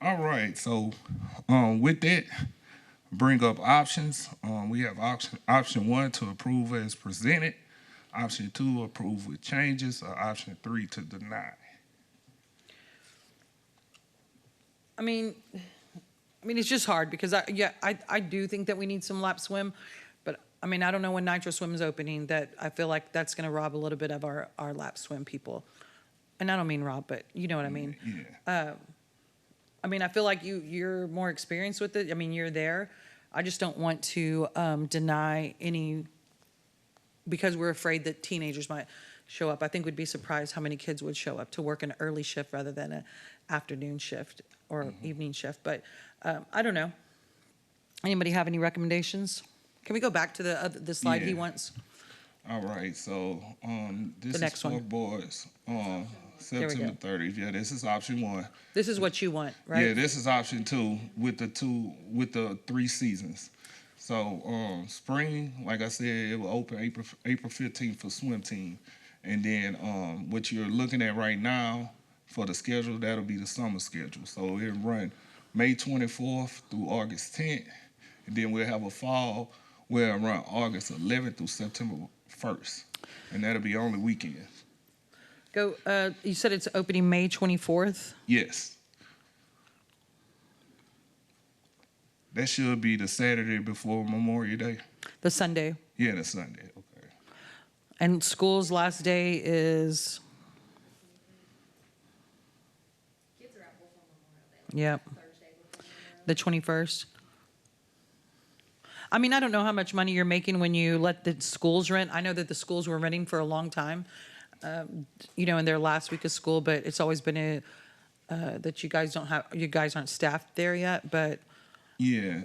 All right. So with that, bring up options. We have option 1 to approve as presented, option 2 approve with changes, or option 3 to deny. I mean, it's just hard because I do think that we need some lap swim, but I mean, I don't know when Nitro Swim is opening, that I feel like that's gonna rob a little bit of our lap swim people. And I don't mean rob, but you know what I mean. Yeah. I mean, I feel like you're more experienced with it. I mean, you're there. I just don't want to deny any, because we're afraid that teenagers might show up. I think we'd be surprised how many kids would show up to work an early shift rather than an afternoon shift or evening shift. But I don't know. Anybody have any recommendations? Can we go back to the slide he Yeah. wants? All right, so this The is next for one. boys. we September go. 30th. Yeah, this is option 1. This is what you want, right? Yeah, this is option 2 with the 3 seasons. So spring, like I said, it will open April 15th for swim team, and then what you're looking at right now for the schedule, that'll be the summer schedule. So it'll run May 24th through August 10th, and then we'll have a fall where it'll run August 11th through September 1st, and that'll be only weekends. Go. You said it's opening May 24th. Yes. That should be the Saturday before Memorial Day. The Sunday. Yeah, the Sunday. Okay. And school's last day is, Kids are out before Memorial Day, yep, Thursday before Memorial Day. the 21st. I mean, I don't know how much money you're making when you let the schools rent. I know that the schools were renting for a long time, in their last week of school, but it's always been that you guys aren't staffed there yet, but. Yeah.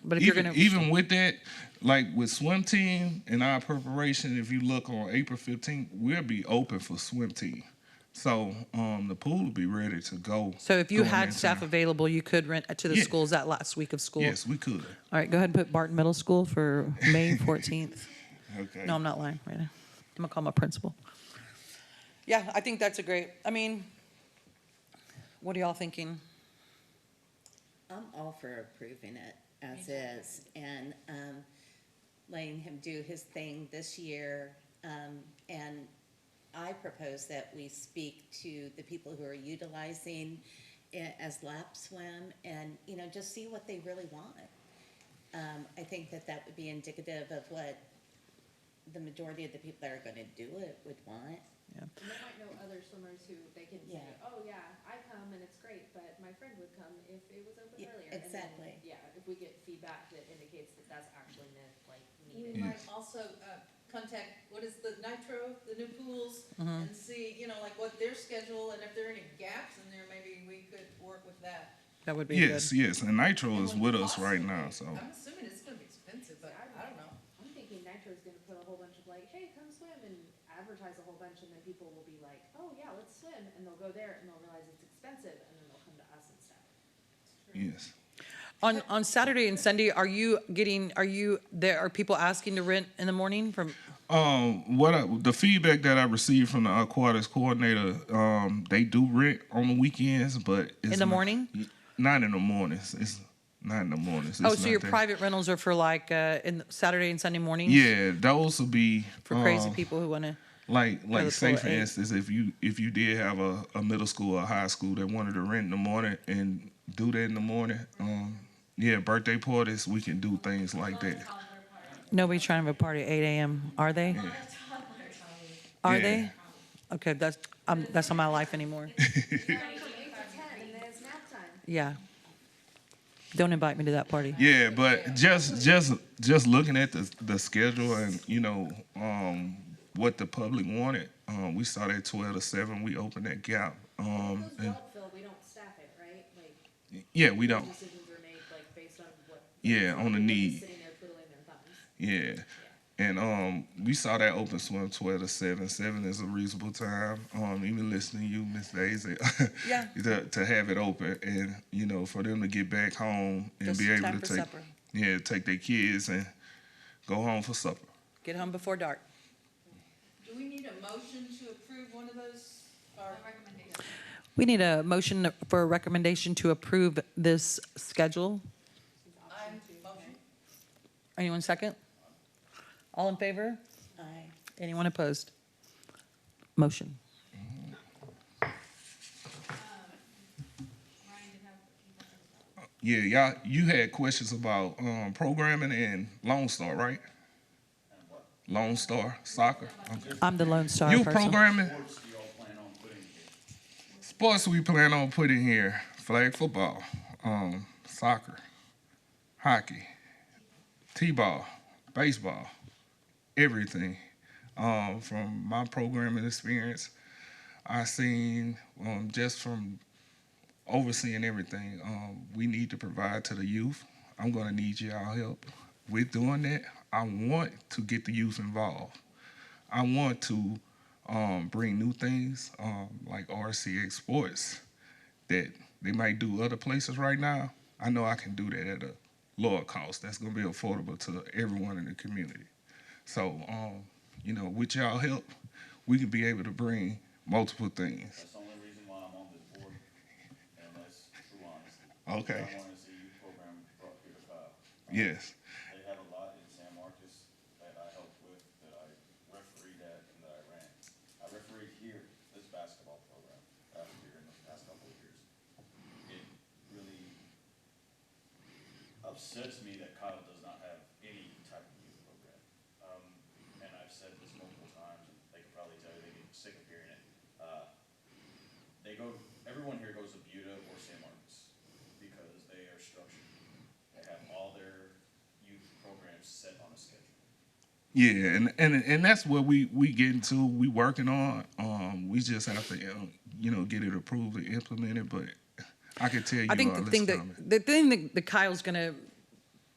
But if you're gonna- even with that, like with swim team and our preparation, if you look on April 15th, we'll be open for swim team. So the pool will be ready to go. So if you going had into- staff available, you could rent to the Yeah. schools that last week of school? Yes, we could. All right, go ahead and put Barton Middle School for May 14th. Okay. No, I'm not lying right now. I'm gonna call my principal. Yeah, I think that's what are y'all thinking? I'm all for approving it as is and letting him do his thing this year. And I propose that we speak to the people who are utilizing it as lap swim and, just see what they really want. I think that would be indicative of what the majority of the people that are going to do it would want. And they might know other swimmers who they can say, Yeah. oh yeah, I come and it's great, but my friend would come if it was open Yeah, earlier. And then, exactly. yeah, if we get feedback that indicates that that's actually We needed. might also contact, what is the Nitro, the new pools, and see, what their schedule, and if there are any gaps in there, maybe we could work with that. That would be good. Yes, and Nitro is And with what us the right cost now. would be. So I'm assuming it's gonna be expensive, but I don't know. I'm thinking Nitro's gonna put a whole bunch of hey, come swim and advertise a whole bunch and then people will be like, oh yeah, let's swim. And they'll go there and they'll realize it's expensive and then they'll come to us instead. yes. On Saturday and Sunday, are you there, are people asking to rent in the morning from? The feedback that I received from the aquatics coordinator, they do rent on the weekends, but it's In the morning? Not in the mornings. It's not in the mornings. Oh, It's so not your that- private rentals are for in Saturday and Sunday mornings? Yeah, those will be For crazy people who wanna. Like the say pool for at 8. instance, if you did have a middle school or high school that wanted to rent in the morning and do that in the morning, birthday parties, we can do things like that. Nobody's trying to have a party at 8 a.m., are they? Are Yeah. they? Okay, that's not my life anymore. From 8 to 10 and then it's nap time. Yeah. Don't invite me to that party. Yeah, but just looking at the schedule and what the public wanted, we started at 12 to 7. We opened that gap. If those And don't fill, we don't staff it, right? yeah, we don't. Decisions are made based on what. Yeah, on the everybody's need. Sitting there twiddling their thumbs. Yeah. And we saw that open swim 12 to 7. 7 is a reasonable time. Even listening to you, Miss Daisy, Yeah. to have it open and, you know, for them to get back home and Just be able time to for take, supper. yeah, take their kids and go home for supper. Get home before dark. Do we need a motion to approve one of those, or? Recommendation. We need a motion for a recommendation to approve this schedule. I'm motion. Anyone second? All in favor? Aye. Anyone opposed? Motion. Ryan did have a few questions about. Yeah, y'all, you had questions about programming and Lonestar, right? Lonestar soccer. Okay. I'm the Lone Star Youth person. programming. Sports do y'all plan on putting here? Sports we plan on putting here: flag football, soccer, hockey, t-ball, baseball, everything. From my programming experience, I seen just from overseeing everything, we need to provide to the youth. I'm gonna need y'all help with doing that. I want to get the youth involved. I want to bring new things like RCX Sports that they might do other places right now. I know I can do that at a lower cost. That's gonna be affordable to everyone in the community. So, you know, with y'all help, we can be able to bring multiple things. That's the only reason why I'm on this board, and that's true honesty. Okay. I want to see youth program brought here to Kyle. Yes. They have a lot in San Marcos that I helped with, that I refereed at, and that I ran. I refereed here, this basketball program, last year, in the past couple of years. It really upsets me that Kyle does not have any type of youth program. And I've said this multiple times, and they can probably tell you, they get sick of hearing it. Everyone here goes to Buda or San Marcos because they are structured. They have all their youth programs set on a schedule. Yeah, and that's what we get into. We working on. We just have to, you know, get it approved and implemented. But I can tell you, I think all the this thing coming. that Kyle's gonna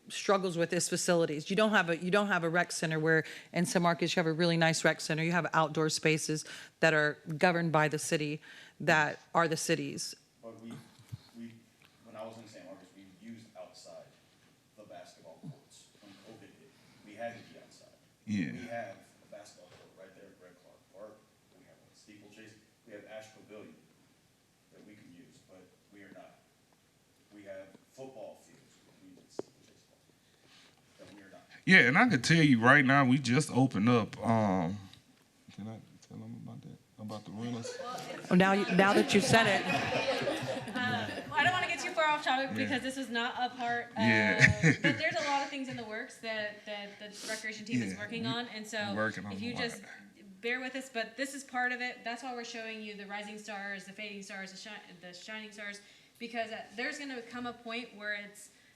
struggles with is facilities. You don't have a rec center where in San Marcos you have a really nice rec center. You have outdoor spaces that are governed by the city, that are the cities. But we, when I was in San Marcos, we used outside the basketball courts. When COVID hit, we had to be outside. Yeah. We have a basketball court right there at Red Clark Park. We have a steeplechase. We have Ash Pavilion that we can use, but we are not. We have football fields. We use steeplechase ball. That we are not. Yeah, and I can tell you right now, we just opened up. Can I tell them about that? About the rentals? Oh, now that you've said it, I don't want to get too far off topic because this was not a part of, Yeah. but there's a lot of things in the works that the recreation team is Yeah, working on. And so working on if you a lot. just bear with us, but this is part of it. That's why we're showing you the rising stars, the fading stars, the shining stars, because there's going to come a point where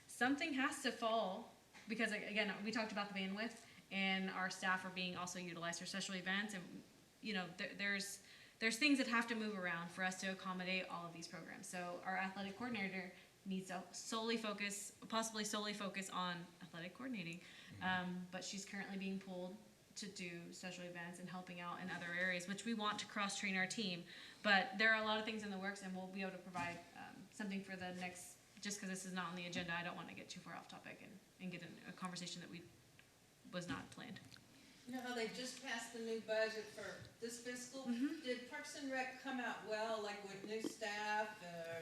something has to fall, because again, we talked about the bandwidth and our staff are being also utilized for special events, and you know, there's things that have to move around for us to accommodate all of these programs. So our athletic coordinator needs to possibly solely focus on athletic coordinating. But she's currently being pulled to do special events and helping out in other areas, which we want to cross-train our team. But there are a lot of things in the works, and we'll be able to provide something for the next, just because this is not on the agenda, I don't want to get too far off topic and get in a conversation that was not planned. You know how they just passed the new budget for this fiscal? Did Parks and Rec come out well, like with new staff,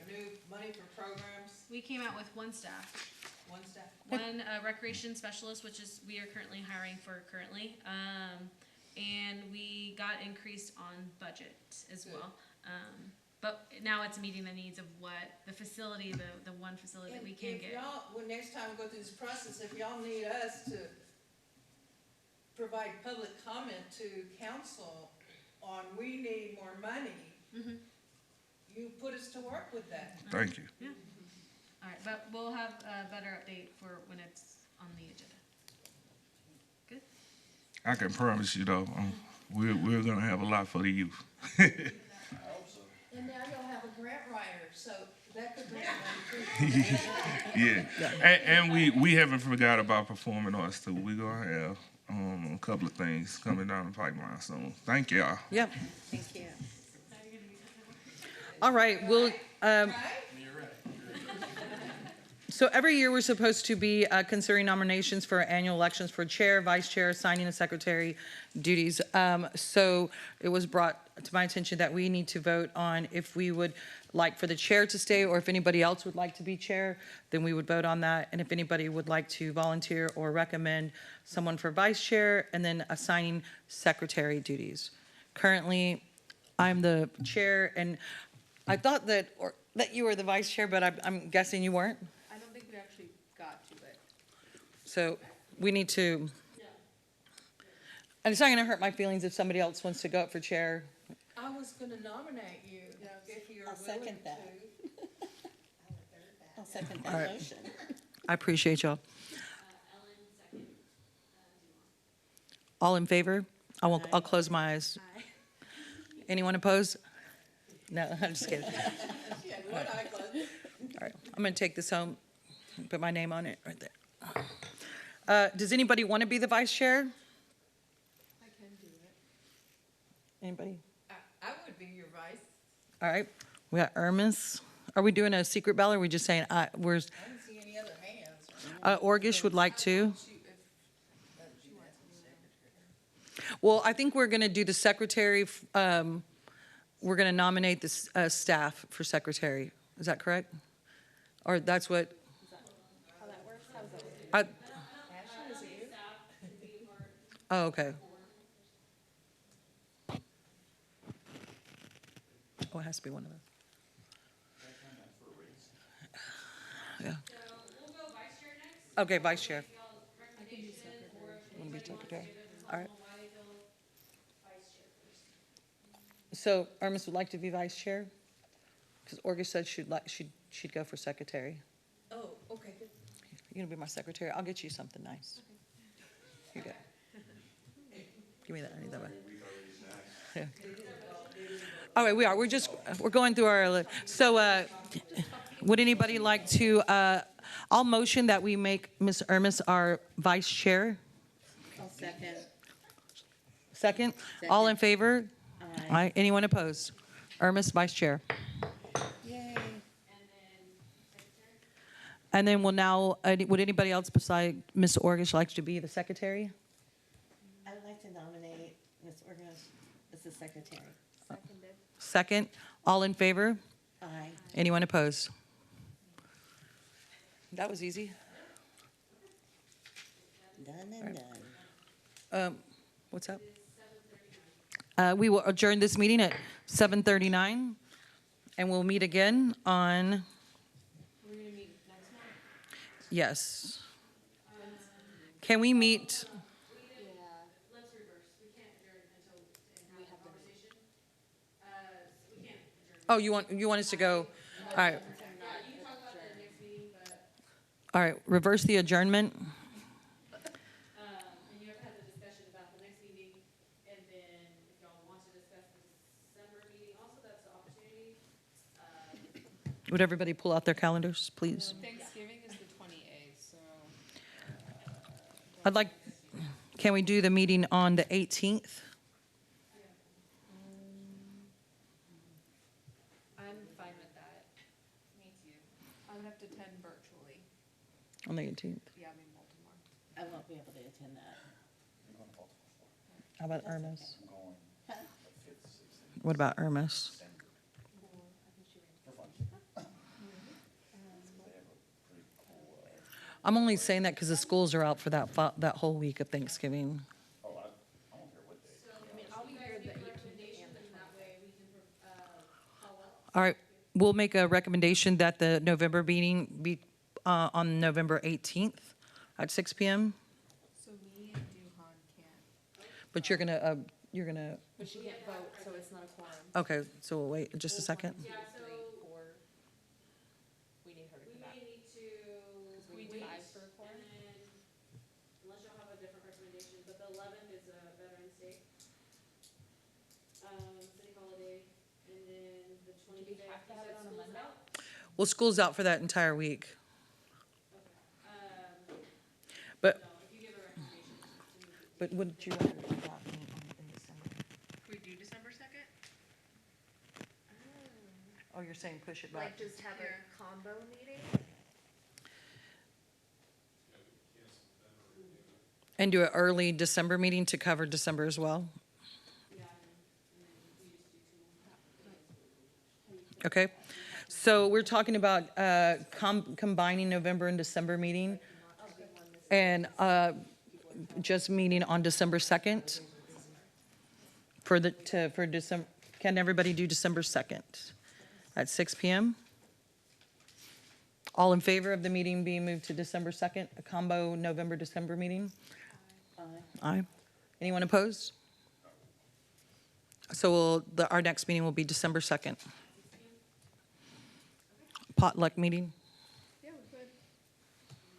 new money for programs, We came out with one staff. one staff? One recreation specialist, which is we are currently hiring for currently, and we got increased on budget as Good. well. But now it's meeting the needs of what the facility, the one facility that we can If get. y'all, when next time we go through this process, if y'all need us to provide public comment to council on we need more money, you put us to work with that. Thank you. Yeah. All right, but we'll have a better update for when it's on the agenda. Good. I can promise you though, we're gonna have a lot for the youth. I hope so. And now you'll have a grant writer, so That could bring it down too. Yeah, and we haven't forgot about performing arts too. We're gonna have a couple of things coming down the pipeline soon. Thank y'all. Yep. Thank you. All right, so every year we're supposed to be considering nominations for annual elections for chair, vice chair, assigning and secretary duties. So it was brought to my attention that we need to vote on if we would like for the chair to stay, or if anybody else would like to be chair, then we would vote on that. And if anybody would like to volunteer or recommend someone for vice chair, and then assigning secretary duties. Currently, I'm the chair, and I thought that you were the vice chair, but I'm guessing you weren't. I don't think we actually got to it. So we need to, and it's not gonna hurt my feelings if somebody else wants to go up for chair. I was gonna nominate you if you're I'll willing second that. to. I'll second All that right. motion. I appreciate y'all. Ellen, second, All in favor? I'll close my eyes. Anyone opposed? No, I'm just kidding. Yeah, one eye closed. All right, I'm gonna take this home, put my name on it right there. Does anybody want to be the vice chair? I can do it. Anybody? I would be your vice. All right, we got Irmis. Are we doing a secret ballot, or are we just saying, I don't see any other hands. Orgish would like to? She wants to be secretary. Well, I think we're gonna do the secretary, we're gonna nominate the staff for secretary. Is that correct? Or that's what? How that works? How does that work? I- Ashley, is it you? Oh, okay. Oh, it has to be one of us. Yeah. so we'll go vice chair next. Okay, vice chair. Y'all's recommendation, or if Want to be anybody wants to secretary? give it All right. why they go vice chair first. So Irmis would like to be vice chair? Because Orgish said she'd go for secretary. Oh, okay, good. You're gonna be my secretary. I'll get you something nice. Here you go. Give me that. I need that one. Yeah. All right, we're going through our, so, would anybody like to, I'll motion that we make Ms. Irmis our vice chair. I'll second. Second? All in favor? Aye. Anyone opposed? Irmis, vice chair. Yay. And then we'll now, would anybody else beside Ms. Orgish like to be the secretary? I would like to nominate Ms. Organos as the secretary. Seconded. Second? All in favor? Aye. Anyone opposed? That was easy. Done and done. What's up? We will adjourn this meeting at 7:39, and we'll meet again on, We're gonna meet next month? yes. Can we meet, Let's reverse, we can't adjourn until, and have a conversation. We can't adjourn. oh, you want us to go, all right, Yeah, you can talk about the next meeting, but, all right, reverse the adjournment. and you have to have the discussion about the next meeting, and then if y'all want to discuss the December meeting also, that's the opportunity. Would everybody pull out their calendars, please? Thanksgiving is the 28th, so. I'd like, can we do the meeting on the 18th? I'm fine with that. Me too. I would have to attend virtually. On the 18th. Yeah, I'm in Baltimore. I won't be able to attend that. How about Irmis? I'm going the 5th, 6th, What about Irmis? December. For fun. They have a pretty cool, I'm only saying that because the schools are out for that whole week of Thanksgiving. I don't care what day. I mean, I'll be here the 18th and that way we can, follow up. All right, we'll make a recommendation that the November meeting be on November 18th at 6 PM. So me and Duhan can't. But you're gonna, But she can't vote, so it's not a quorum. okay, so we'll wait just a second. Yeah, so Or we need her to we come back. may need to we wait, tied for a quorum? and then, unless y'all have a different recommendation, but the 11th is a Veterans Day. City holiday, and then the 25th. have to have it on a Monday? Well, school's out for that entire week. But, but would you rather do that in December? Could we do December 2nd? Oh, you're saying push it back? Like just have a combo meeting? And do an early December meeting to cover December as well? Okay, so we're talking about combining November and December meeting, and just meeting on December 2nd for December. Can everybody do December 2nd at 6 p.m.? All in favor of the meeting being moved to December 2nd, a combo November-December meeting? Aye. Anyone opposed? So our next meeting will be December 2nd. Potluck meeting, Yeah, we could.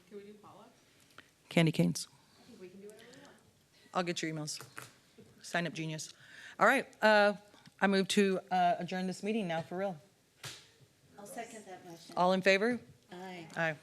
Can we do potluck? candy canes. I think we can do whatever we want. I'll get your emails. Sign up genius. All right, I move to adjourn this meeting now for real. I'll second that motion. All in favor? Aye. Aye.